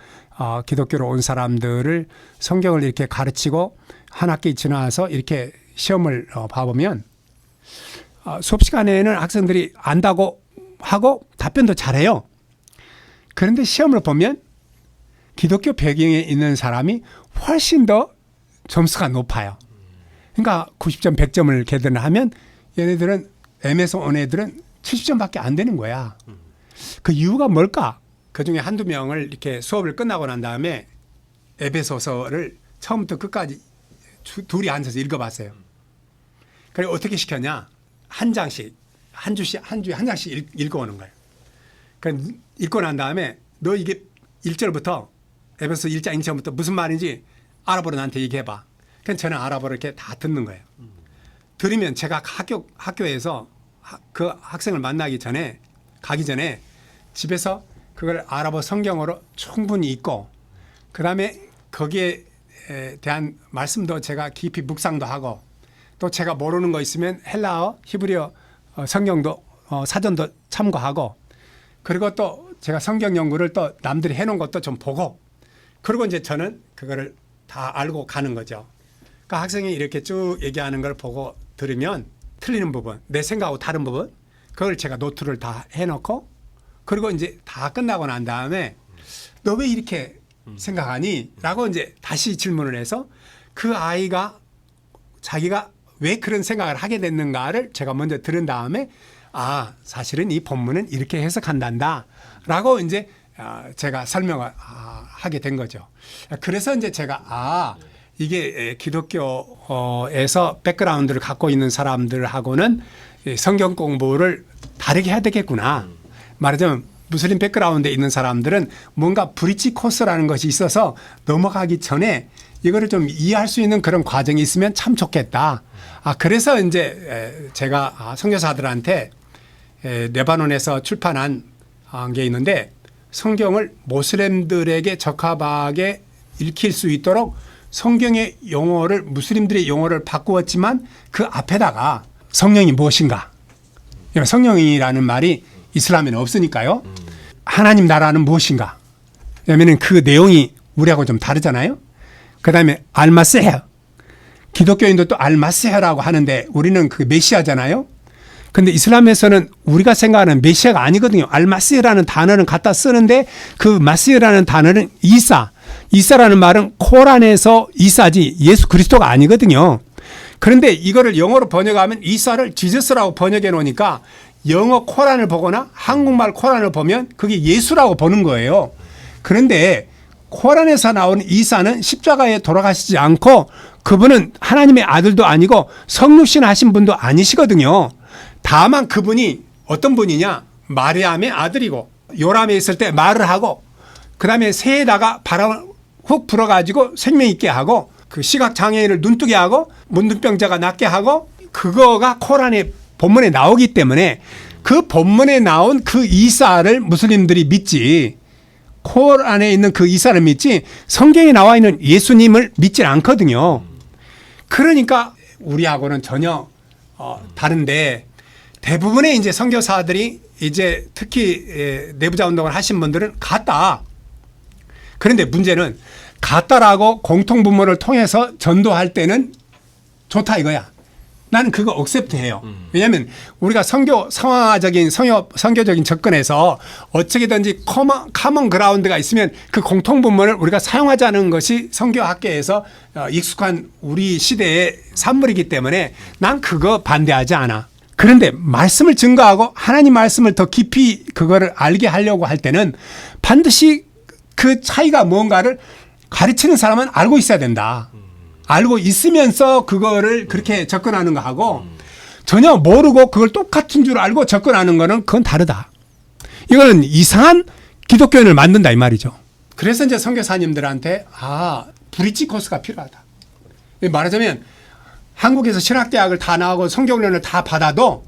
기독교로 온 사람들을 성경을 이렇게 가르치고 한 학기 지나서 이렇게 시험을 봐보면 수업 시간에는 학생들이 안다고 하고 답변도 잘해요. 그런데 시험을 보면 기독교 배경에 있는 사람이 훨씬 더 점수가 높아요. 그러니까 90점, 100점을 계산을 하면 얘네들은 M에서 온 애들은 70점밖에 안 되는 거야. 그 이유가 뭘까? 그중에 한두 명을 이렇게 수업을 끝나고 난 다음에 에베소서를 처음부터 끝까지 둘이 앉아서 읽어봤어요. 그리고 어떻게 시켰냐? 한 장씩, 한 주에 한 장씩 읽어오는 거예요. 그러니까 읽고 난 다음에 너 이게 1절부터 에베소 1장 1절부터 무슨 말인지 아랍어로 나한테 얘기해봐. 그럼 저는 아랍어로 이렇게 다 듣는 거예요. 들으면 제가 학교에서 그 학생을 만나기 전에 가기 전에 집에서 그걸 아랍어 성경으로 충분히 읽고 그다음에 거기에 대한 말씀도 제가 깊이 묵상도 하고 또 제가 모르는 거 있으면 헬라어, 히브리어 성경도 사전도 참고하고 그리고 또 제가 성경 연구를 또 남들이 해놓은 것도 좀 보고 그리고 이제 저는 그거를 다 알고 가는 거죠. 그러니까 학생이 이렇게 쭉 얘기하는 걸 보고 들으면 틀리는 부분, 내 생각하고 다른 부분 그걸 제가 노트를 다 해놓고 그리고 이제 다 끝나고 난 다음에 너 왜 이렇게 생각하니? 라고 이제 다시 질문을 해서 그 아이가 자기가 왜 그런 생각을 하게 됐는가를 제가 먼저 들은 다음에 사실은 이 본문은 이렇게 해석한단다 라고 이제 제가 설명을 하게 된 거죠. 그래서 이제 제가 이게 기독교에서 백그라운드를 갖고 있는 사람들하고는 성경 공부를 다르게 해야 되겠구나. 말하자면 무슬림 백그라운드에 있는 사람들은 뭔가 브릿지 코스라는 것이 있어서 넘어가기 전에 이거를 좀 이해할 수 있는 그런 과정이 있으면 참 좋겠다. 그래서 이제 제가 선교사들한테 레바논에서 출판한 게 있는데 성경을 모슬렘들에게 적합하게 읽힐 수 있도록 성경의 용어를 무슬림들의 용어를 바꾸었지만 그 앞에다가 성령이 무엇인가? 성령이라는 말이 이슬람에는 없으니까요. 하나님 나라는 무엇인가? 왜냐하면 그 내용이 우리하고 좀 다르잖아요. 그 다음에 알마세헤. 기독교인도 또 알마세헤라고 하는데 우리는 그 메시아잖아요. 근데 이슬람에서는 우리가 생각하는 메시아가 아니거든요. 알마시라는 단어는 갖다 쓰는데 그 마시라는 단어는 이사. 이사라는 말은 코란에서 이사지 예수 그리스도가 아니거든요. 그런데 이거를 영어로 번역하면 이사를 지저스라고 번역해 놓으니까 영어 코란을 보거나 한국말 코란을 보면 그게 예수라고 보는 거예요. 그런데 코란에서 나오는 이사는 십자가에 돌아가시지 않고 그분은 하나님의 아들도 아니고 성육신 하신 분도 아니시거든요. 다만 그분이 어떤 분이냐? 마리암의 아들이고 요람에 있을 때 말을 하고 그다음에 새에다가 바람을 훅 불어가지고 생명 있게 하고 그 시각 장애인을 눈뜨게 하고 문둥병자가 낫게 하고 그거가 코란의 본문에 나오기 때문에 그 본문에 나온 그 이사를 무슬림들이 믿지 코란에 있는 그 이사를 믿지 성경에 나와 있는 예수님을 믿질 않거든요. 그러니까 우리하고는 전혀 다른데 대부분의 이제 선교사들이 이제 특히 내부자 운동을 하신 분들은 같다. 그런데 문제는 같다라고 공통분모를 통해서 전도할 때는 좋다 이거야. 나는 그거 억셉트해요. 왜냐하면 우리가 성화적인 선교적인 접근에서 어떻게든지 커먼 그라운드가 있으면 그 공통분모를 우리가 사용하자는 것이 선교학계에서 익숙한 우리 시대의 산물이기 때문에 난 그거 반대하지 않아. 그런데 말씀을 증거하고 하나님 말씀을 더 깊이 그거를 알게 하려고 할 때는 반드시 그 차이가 뭔가를 가르치는 사람은 알고 있어야 된다. 알고 있으면서 그거를 그렇게 접근하는 거하고 전혀 모르고 그걸 똑같은 줄 알고 접근하는 거는 그건 다르다. 이거는 이상한 기독교인을 만든다 이 말이죠. 그래서 이제 선교사님들한테 브릿지 코스가 필요하다. 말하자면 한국에서 신학대학을 다 나오고 성경론을 다 받아도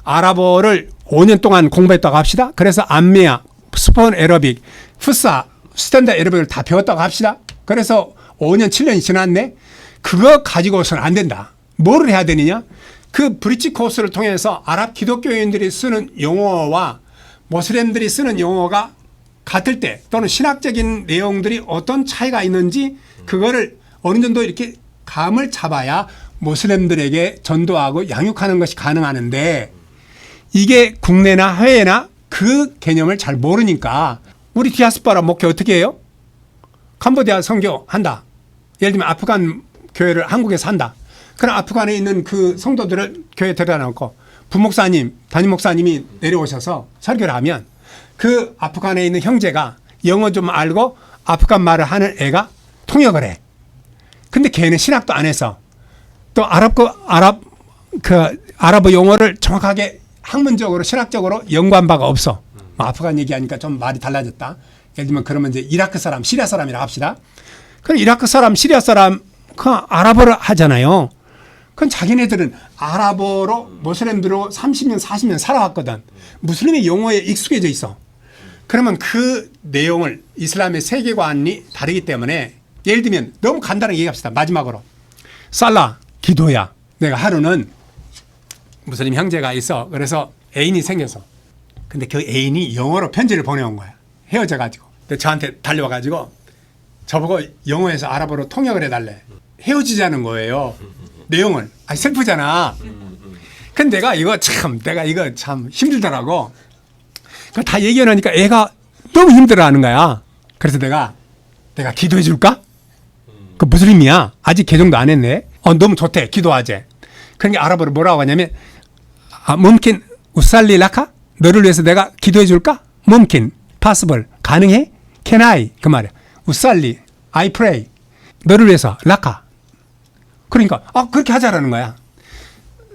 아랍어를 5년 동안 공부했다고 합시다. 그래서 암미야, 스폰 에러빅, 푸사, 스탠다드 에러빅을 다 배웠다고 합시다. 그래서 5년, 7년이 지났네. 그거 가지고서는 안 된다. 뭐를 해야 되느냐? 그 브릿지 코스를 통해서 아랍 기독교인들이 쓰는 용어와 모슬렘들이 쓰는 용어가 같을 때 또는 신학적인 내용들이 어떤 차이가 있는지 그거를 어느 정도 이렇게 감을 잡아야 모슬렘들에게 전도하고 양육하는 것이 가능하는데 이게 국내나 해외나 그 개념을 잘 모르니까 우리 디아스포라 목회 어떻게 해요? 캄보디아 선교한다. 예를 들면 아프간 교회를 한국에서 한다. 그럼 아프간에 있는 그 성도들을 교회에 데려다 놓고 부목사님, 담임 목사님이 내려오셔서 설교를 하면 그 아프간에 있는 형제가 영어 좀 알고 아프간 말을 하는 애가 통역을 해. 근데 걔는 신학도 안 해서 또 아랍어 용어를 정확하게 학문적으로 신학적으로 연구한 바가 없어. 아프간 얘기하니까 좀 말이 달라졌다. 예를 들면 그러면 이제 이라크 사람, 시리아 사람이라고 합시다. 그럼 이라크 사람, 시리아 사람 그 아랍어를 하잖아요. 그럼 자기네들은 아랍어로 모슬렘들로 30년, 40년 살아왔거든. 무슬림의 용어에 익숙해져 있어. 그러면 그 내용을 이슬람의 세계관이 다르기 때문에 예를 들면 너무 간단하게 얘기합시다. 마지막으로. 살라, 기도야. 내가 하루는 무슬림 형제가 있어. 그래서 애인이 생겨서. 근데 그 애인이 영어로 편지를 보내온 거야. 헤어져가지고. 근데 저한테 달려와가지고 저보고 영어에서 아랍어로 통역을 해달래. 헤어지자는 거예요. 내용을. 슬프잖아. 근데 내가 이거 참 힘들더라고. 다 얘기해놓으니까 애가 너무 힘들어하는 거야. 그래서 내가 기도해 줄까? 그 무슬림이야. 아직 개종도 안 했네. 너무 좋대. 기도하재. 그러니까 아랍어로 뭐라고 하냐면 멈킨 우살리 라카? 너를 위해서 내가 기도해 줄까? 멈킨 possible 가능해? Can I? 그 말이야. 우살리 I pray 너를 위해서 라카. 그러니까 그렇게 하자라는 거야.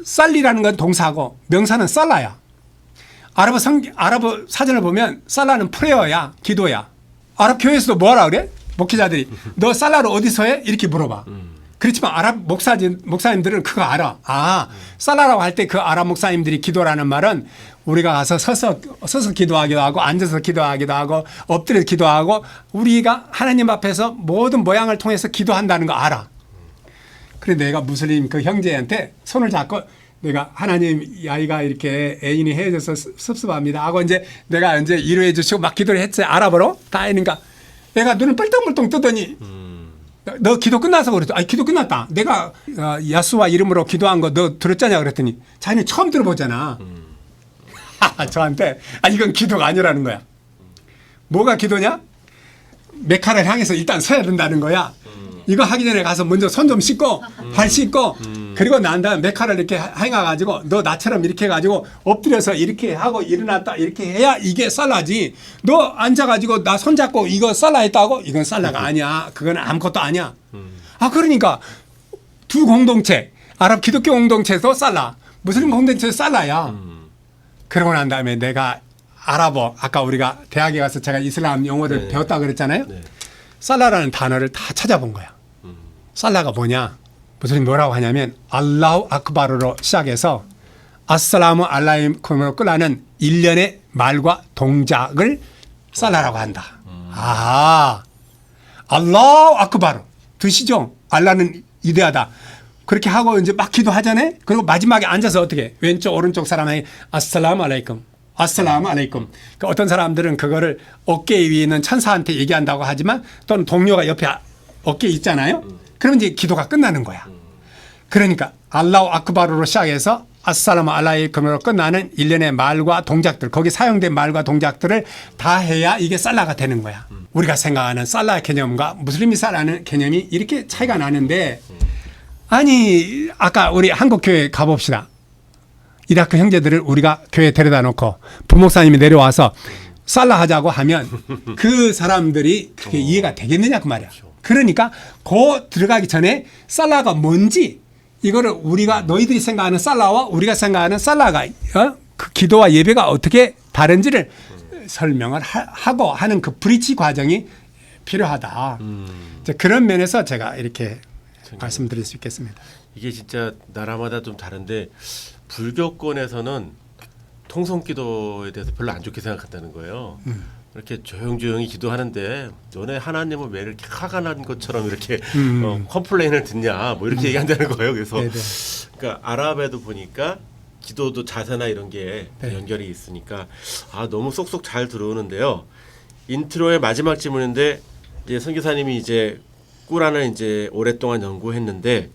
살리라는 건 동사고 명사는 살라야. 아랍어 사전을 보면 살라는 프레어야. 기도야. 아랍 교회에서도 뭐하라 그래? 목회자들이 너 살라를 어디서 해? 이렇게 물어봐. 그렇지만 아랍 목사님들은 그거 알아. 살라라고 할 때 그 아랍 목사님들이 기도라는 말은 우리가 가서 서서 기도하기도 하고 앉아서 기도하기도 하고 엎드려 기도하고 우리가 하나님 앞에서 모든 모양을 통해서 기도한다는 거 알아. 그래 내가 무슬림 그 형제한테 손을 잡고 내가 하나님 이 아이가 이렇게 애인이 헤어져서 섭섭합니다 하고 이제 내가 이제 위로해 주시고 막 기도를 했어요. 아랍어로 다 했으니까 애가 눈을 뻘떡뻘떡 뜨더니 너 기도 끝나서 그랬죠. 아니 기도 끝났다. 내가 야수와 이름으로 기도한 거 너 들었잖냐 그랬더니 자기는 처음 들어보잖아. 저한테 이건 기도가 아니라는 거야. 뭐가 기도냐? 메카를 향해서 일단 서야 된다는 거야. 이거 하기 전에 가서 먼저 손 좀 씻고 발 씻고 그리고 난 다음에 메카를 이렇게 행해가지고 너 나처럼 이렇게 해가지고 엎드려서 이렇게 하고 일어났다 이렇게 해야 이게 살라지. 너 앉아가지고 나 손잡고 이거 살라 했다고? 이건 살라가 아니야. 그건 아무것도 아니야. 그러니까 두 공동체 아랍 기독교 공동체도 살라 무슬림 공동체도 살라야. 그러고 난 다음에 내가 아랍어 아까 우리가 대학에 가서 제가 이슬람 용어를 배웠다 그랬잖아요. 살라라는 단어를 다 찾아본 거야. 살라가 뭐냐? 무슬림 뭐라고 하냐면 알라후 아크바르로 시작해서 아슬라무 알라임으로 끝나는 일련의 말과 동작을 살라라고 한다. 알라후 아크바르 드시죠? 알라는 위대하다. 그렇게 하고 이제 막 기도하잖아요. 그리고 마지막에 앉아서 어떻게 왼쪽 오른쪽 사람에게 아슬라무 알라이쿰 아슬라무 알라이쿰. 그러니까 어떤 사람들은 그거를 어깨 위에 있는 천사한테 얘기한다고 하지만 또는 동료가 옆에 어깨에 있잖아요. 그러면 이제 기도가 끝나는 거야. 그러니까 알라후 아크바르로 시작해서 아슬라무 알라이쿰으로 끝나는 일련의 말과 동작들 거기 사용된 말과 동작들을 다 해야 이게 살라가 되는 거야. 우리가 생각하는 살라 개념과 무슬림이 살라는 개념이 이렇게 차이가 나는데 아니 아까 우리 한국교회 가봅시다. 이라크 형제들을 우리가 교회에 데려다 놓고 부목사님이 내려와서 살라 하자고 하면 그 사람들이 그게 이해가 되겠느냐 그 말이야. 그러니까 그 들어가기 전에 살라가 뭔지 이거를 우리가 너희들이 생각하는 살라와 우리가 생각하는 살라가 그 기도와 예배가 어떻게 다른지를 설명을 하고 하는 그 브리지 과정이 필요하다. 이제 그런 면에서 제가 이렇게 말씀드릴 수 있겠습니다.
이게 진짜 나라마다 좀 다른데 불교권에서는 통성기도에 대해서 별로 안 좋게 생각한다는 거예요. 이렇게 조용조용히 기도하는데 너네 하나님은 왜 이렇게 화가 난 것처럼 이렇게 컴플레인을 듣냐 뭐 이렇게 얘기한다는 거예요. 그래서 그러니까 아랍에도 보니까 기도도 자세나 이런 게 연결이 있으니까 너무 쏙쏙 잘 들어오는데요. 인트로의 마지막 질문인데 이제 선교사님이 이제 꾸란을 이제 오랫동안 연구했는데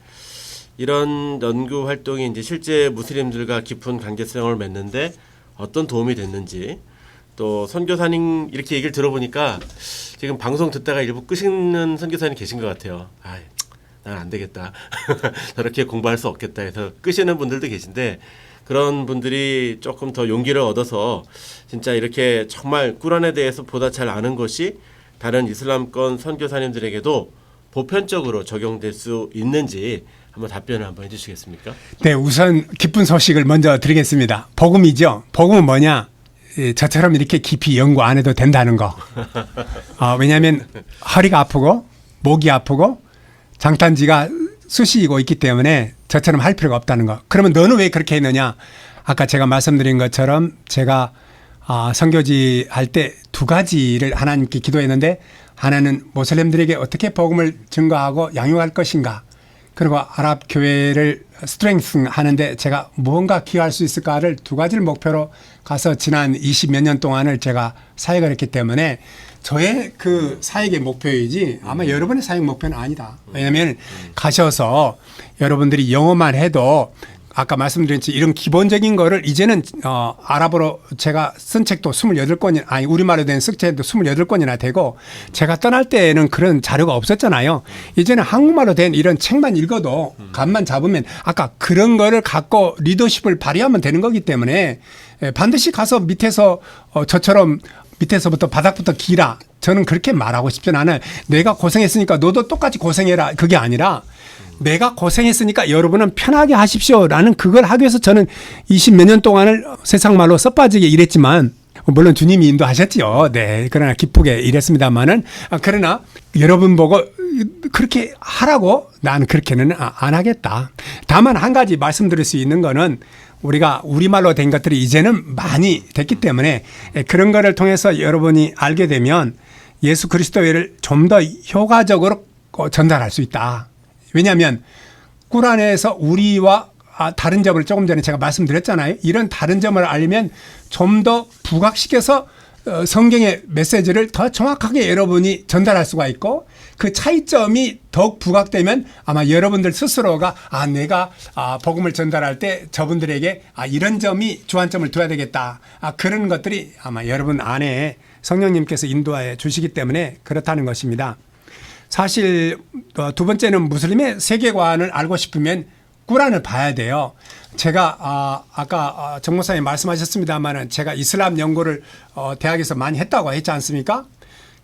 이런 연구 활동이 이제 실제 무슬림들과 깊은 관계성을 맺는데 어떤 도움이 됐는지 또 선교사님 이렇게 얘기를 들어보니까 지금 방송 듣다가 일부 끄시는 선교사님 계신 것 같아요. 난 안 되겠다. 저렇게 공부할 수 없겠다 해서 끄시는 분들도 계신데 그런 분들이 조금 더 용기를 얻어서 진짜 이렇게 정말 꾸란에 대해서 보다 잘 아는 것이 다른 이슬람권 선교사님들에게도 보편적으로 적용될 수 있는지 한번 답변을 한번 해주시겠습니까?
네, 우선 기쁜 소식을 먼저 드리겠습니다. 복음이죠. 복음은 뭐냐? 저처럼 이렇게 깊이 연구 안 해도 된다는 거. 왜냐하면 허리가 아프고 목이 아프고 장탄지가 쑤시고 있기 때문에 저처럼 할 필요가 없다는 거. 그러면 너는 왜 그렇게 했느냐? 아까 제가 말씀드린 것처럼 제가 선교지 할 때 두 가지를 하나님께 기도했는데 하나는 모슬렘들에게 어떻게 복음을 증거하고 양육할 것인가. 그리고 아랍 교회를 스트렝스 하는데 제가 무언가 기여할 수 있을까를 두 가지를 목표로 가서 지난 20몇 년 동안을 제가 사역을 했기 때문에 저의 그 사역의 목표이지 아마 여러분의 사역 목표는 아니다. 왜냐하면 가셔서 여러분들이 영어만 해도 아까 말씀드린 이런 기본적인 거를 이제는 아랍어로 제가 쓴 책도 28권이 아니 우리말로 된 숙제도 28권이나 되고 제가 떠날 때에는 그런 자료가 없었잖아요. 이제는 한국말로 된 이런 책만 읽어도 감만 잡으면 아까 그런 거를 갖고 리더십을 발휘하면 되는 거기 때문에 반드시 가서 밑에서 저처럼 밑에서부터 바닥부터 기라. 저는 그렇게 말하고 싶진 않아요. 내가 고생했으니까 너도 똑같이 고생해라. 그게 아니라 내가 고생했으니까 여러분은 편하게 하십시오라는 그걸 하기 위해서 저는 20몇 년 동안을 세상 말로 썩빠지게 일했지만 물론 주님이 인도하셨지요. 네. 그러나 기쁘게 일했습니다만은 그러나 여러분 보고 그렇게 하라고 나는 그렇게는 안 하겠다. 다만 한 가지 말씀드릴 수 있는 거는 우리가 우리말로 된 것들이 이제는 많이 됐기 때문에 그런 거를 통해서 여러분이 알게 되면 예수 그리스도를 좀 더 효과적으로 전달할 수 있다. 왜냐하면 꿀 안에서 우리와 다른 점을 조금 전에 제가 말씀드렸잖아요. 이런 다른 점을 알면 좀 더 부각시켜서 성경의 메시지를 더 정확하게 여러분이 전달할 수가 있고 그 차이점이 더욱 부각되면 아마 여러분들 스스로가 내가 복음을 전달할 때 저분들에게 이런 점이 주안점을 둬야 되겠다. 그런 것들이 아마 여러분 안에 성령님께서 인도해 주시기 때문에 그렇다는 것입니다. 사실 두 번째는 무슬림의 세계관을 알고 싶으면 꾸란을 봐야 돼요. 제가 아까 정 목사님 말씀하셨습니다마는 제가 이슬람 연구를 대학에서 많이 했다고 했지 않습니까?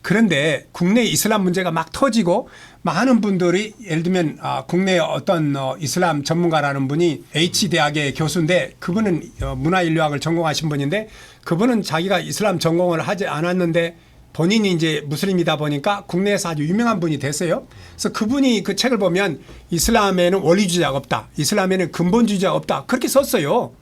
그런데 국내 이슬람 문제가 막 터지고 많은 분들이 예를 들면 국내 어떤 이슬람 전문가라는 분이 H대학의 교수인데 그분은 문화인류학을 전공하신 분인데 그분은 자기가 이슬람 전공을 하지 않았는데 본인이 이제 무슬림이다 보니까 국내에서 아주 유명한 분이 됐어요. 그래서 그분이 그 책을 보면 이슬람에는 원리주의자가 없다. 이슬람에는 근본주의자가 없다. 그렇게 썼어요.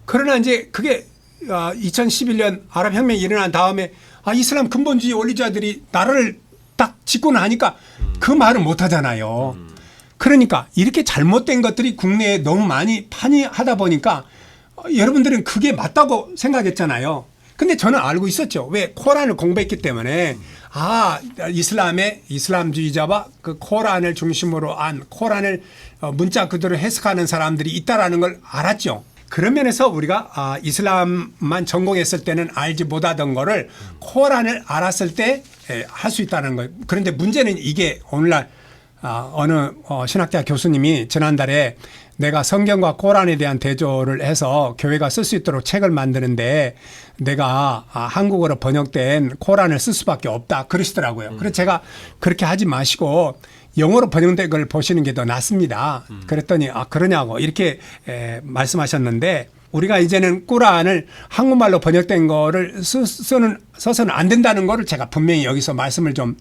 그러나 이제 그게 2011년 아랍 혁명이 일어난 다음에 이슬람 근본주의 원리주의자들이 나라를 딱 짓고 나니까 그 말을 못 하잖아요. 그러니까 이렇게 잘못된 것들이 국내에 너무 많이 판이하다 보니까 여러분들은 그게 맞다고 생각했잖아요. 근데 저는 알고 있었죠. 왜? 코란을 공부했기 때문에 이슬람의 이슬람주의자와 그 코란을 중심으로 한 코란을 문자 그대로 해석하는 사람들이 있다라는 걸 알았죠. 그런 면에서 우리가 이슬람만 전공했을 때는 알지 못하던 거를 코란을 알았을 때 할 수 있다는 거예요. 그런데 문제는 이게 오늘날 어느 신학대학 교수님이 지난달에 내가 성경과 코란에 대한 대조를 해서 교회가 쓸 수 있도록 책을 만드는데 내가 한국어로 번역된 코란을 쓸 수밖에 없다 그러시더라고요. 그래서 제가 그렇게 하지 마시고 영어로 번역된 걸 보시는 게 더 낫습니다. 그랬더니 그러냐고 이렇게 말씀하셨는데 우리가 이제는 꾸란을 한국말로 번역된 거를 써서는 안 된다는 거를 제가 분명히 여기서 말씀을 좀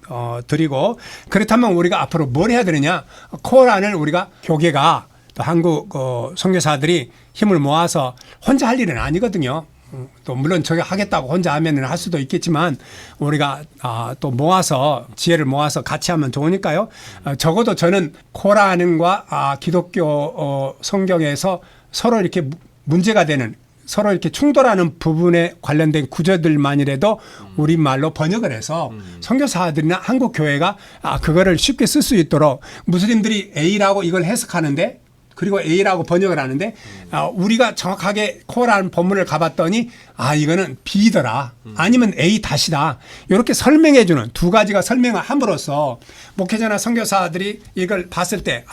드리고 그렇다면 우리가 앞으로 뭘 해야 되느냐. 코란을 우리가 교계가 또 한국 선교사들이 힘을 모아서 혼자 할 일은 아니거든요. 또 물론 저게 하겠다고 혼자 하면은 할 수도 있겠지만 우리가 또 모아서 지혜를 모아서 같이 하면 좋으니까요. 적어도 저는 코란과 기독교 성경에서 서로 이렇게 문제가 되는 서로 이렇게 충돌하는 부분에 관련된 구절들만이라도 우리말로 번역을 해서 선교사들이나 한국 교회가 그거를 쉽게 쓸 수 있도록 무슬림들이 A라고 이걸 해석하는데 그리고 A라고 번역을 하는데 우리가 정확하게 코란 본문을 가봤더니 이거는 B더라 아니면 A 다시다 이렇게 설명해 주는 두 가지가 설명을 함으로써 목회자나 선교사들이 이걸 봤을 때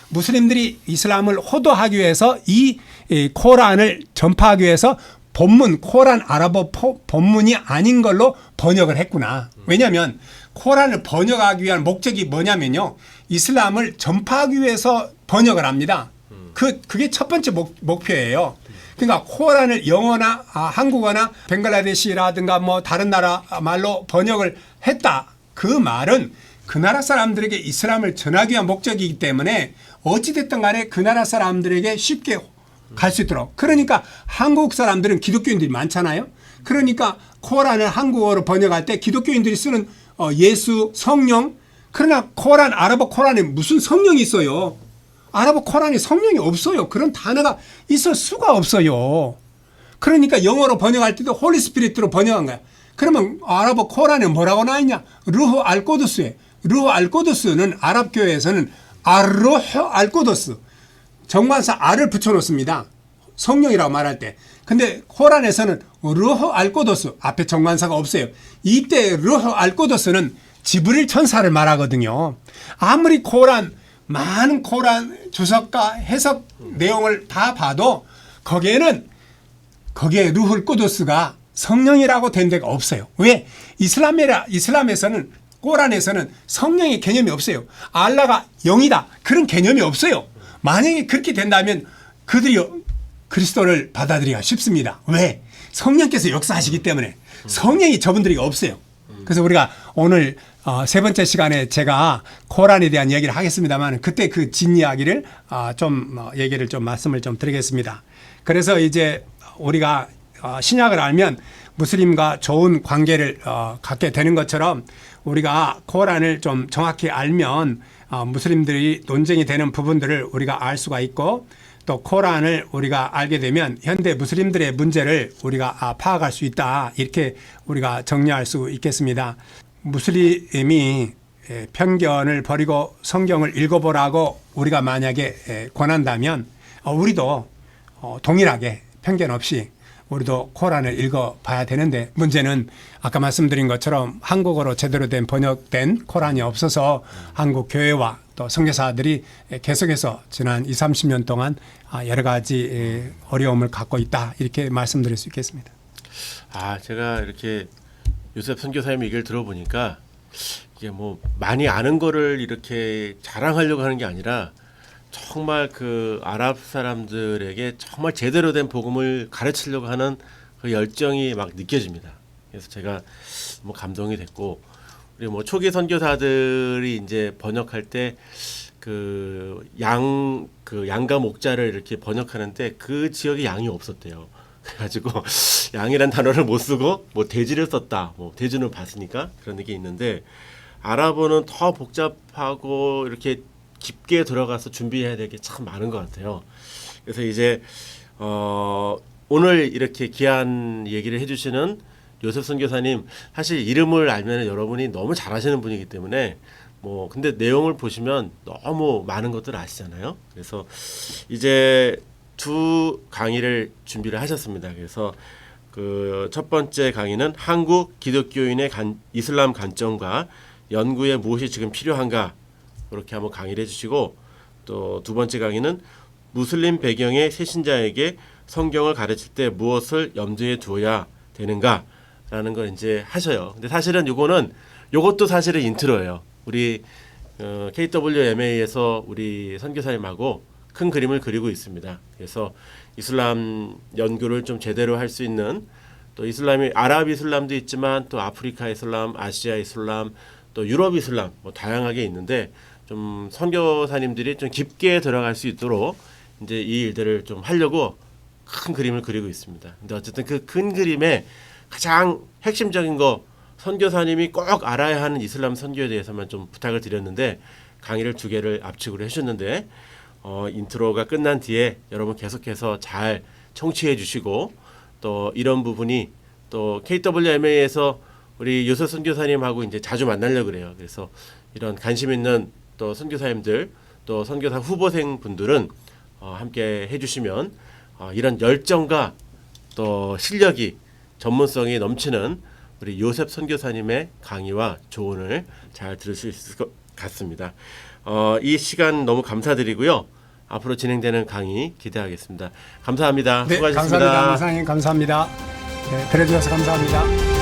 무슬림들이 이슬람을 호도하기 위해서 이 코란을 전파하기 위해서 본문 코란 아랍어 본문이 아닌 걸로 번역을 했구나. 왜냐하면 코란을 번역하기 위한 목적이 뭐냐면요. 이슬람을 전파하기 위해서 번역을 합니다. 그게 첫 번째 목표예요. 그러니까 코란을 영어나 한국어나 벵글라데시라든가 뭐 다른 나라 말로 번역을 했다. 그 말은 그 나라 사람들에게 이슬람을 전하기 위한 목적이기 때문에 어찌됐든 간에 그 나라 사람들에게 쉽게 갈 수 있도록. 그러니까 한국 사람들은 기독교인들이 많잖아요. 그러니까 코란을 한국어로 번역할 때 기독교인들이 쓰는 예수, 성령. 그러나 코란, 아랍어 코란에 무슨 성령이 있어요. 아랍어 코란에 성령이 없어요. 그런 단어가 있을 수가 없어요. 그러니까 영어로 번역할 때도 홀리 스피릿으로 번역한 거야. 그러면 아랍어 코란에 뭐라고 나와 있냐? 루후 알꼬두스에. 루후 알꼬두스는 아랍 교회에서는 아르후 알꼬두스. 정관사 알을 붙여놓습니다. 성령이라고 말할 때. 근데 코란에서는 루후 알꼬두스 앞에 정관사가 없어요. 이때 루후 알꼬두스는 지브릴 천사를 말하거든요. 아무리 많은 코란 주석과 해석 내용을 다 봐도 거기에 루훌 꾸두스가 성령이라고 된 데가 없어요. 왜? 이슬람에서는 코란에서는 성령의 개념이 없어요. 알라가 영이다. 그런 개념이 없어요. 만약에 그렇게 된다면 그들이 그리스도를 받아들이기가 쉽습니다. 왜? 성령께서 역사하시기 때문에 성령이 저분들이 없어요. 그래서 우리가 오늘 세 번째 시간에 제가 코란에 대한 얘기를 하겠습니다만 그때 그 진 이야기를 좀 얘기를 좀 말씀을 좀 드리겠습니다. 그래서 이제 우리가 신약을 알면 무슬림과 좋은 관계를 갖게 되는 것처럼 우리가 코란을 좀 정확히 알면 무슬림들이 논쟁이 되는 부분들을 우리가 알 수가 있고 또 코란을 우리가 알게 되면 현대 무슬림들의 문제를 우리가 파악할 수 있다. 이렇게 우리가 정리할 수 있겠습니다. 무슬림이 편견을 버리고 성경을 읽어보라고 우리가 만약에 권한다면 우리도 동일하게 편견 없이 우리도 코란을 읽어봐야 되는데 문제는 아까 말씀드린 것처럼 한국어로 제대로 된 번역된 코란이 없어서 한국 교회와 또 선교사들이 계속해서 지난 20, 30년 동안 여러 가지 어려움을 갖고 있다 이렇게 말씀드릴 수 있겠습니다.
제가 이렇게 요셉 선교사님 얘기를 들어보니까 이게 뭐 많이 아는 거를 이렇게 자랑하려고 하는 게 아니라 정말 그 아랍 사람들에게 정말 제대로 된 복음을 가르치려고 하는 그 열정이 막 느껴집니다. 그래서 제가 뭐 감동이 됐고, 우리 뭐 초기 선교사들이 이제 번역할 때 그 양과 목자를 이렇게 번역하는데 그 지역에 양이 없었대요. 그래가지고 양이란 단어를 못 쓰고 뭐 돼지를 썼다. 뭐 돼지는 봤으니까 그런 게 있는데 아랍어는 더 복잡하고 이렇게 깊게 들어가서 준비해야 될 게 참 많은 것 같아요. 그래서 이제 오늘 이렇게 귀한 얘기를 해주시는 요셉 선교사님 사실 이름을 알면 여러분이 너무 잘하시는 분이기 때문에 뭐 근데 내용을 보시면 너무 많은 것들 아시잖아요. 그래서 이제 두 강의를 준비를 하셨습니다. 그래서 그 첫 번째 강의는 한국 기독교인의 이슬람 관점과 연구에 무엇이 지금 필요한가 그렇게 한번 강의를 해주시고 또 두 번째 강의는 무슬림 배경의 새신자에게 성경을 가르칠 때 무엇을 염두에 두어야 되는가라는 걸 이제 하셔요. 근데 사실은 요것도 사실은 인트로예요. 우리 KWMA에서 우리 선교사님하고 큰 그림을 그리고 있습니다. 그래서 이슬람 연구를 좀 제대로 할 수 있는 또 이슬람이 아랍 이슬람도 있지만 또 아프리카 이슬람, 아시아 이슬람, 또 유럽 이슬람 뭐 다양하게 있는데 좀 선교사님들이 좀 깊게 들어갈 수 있도록 이제 이 일들을 좀 하려고 큰 그림을 그리고 있습니다. 근데 어쨌든 그 큰 그림의 가장 핵심적인 거 선교사님이 꼭 알아야 하는 이슬람 선교에 대해서만 좀 부탁을 드렸는데 강의를 2개를 압축을 해주셨는데 인트로가 끝난 뒤에 여러분 계속해서 잘 청취해 주시고 또 이런 부분이 또 KWMA에서 우리 요셉 선교사님하고 이제 자주 만나려고 그래요. 그래서 이런 관심 있는 또 선교사님들 또 선교사 후보생 분들은 함께 해주시면 이런 열정과 또 실력이 전문성이 넘치는 우리 요셉 선교사님의 강의와 조언을 잘 들을 수 있을 것 같습니다. 이 시간 너무 감사드리고요. 앞으로 진행되는 강의 기대하겠습니다. 감사합니다.
네,
수고하셨습니다.
감사합니다. 목사님 감사합니다. 네, 들어주셔서 감사합니다.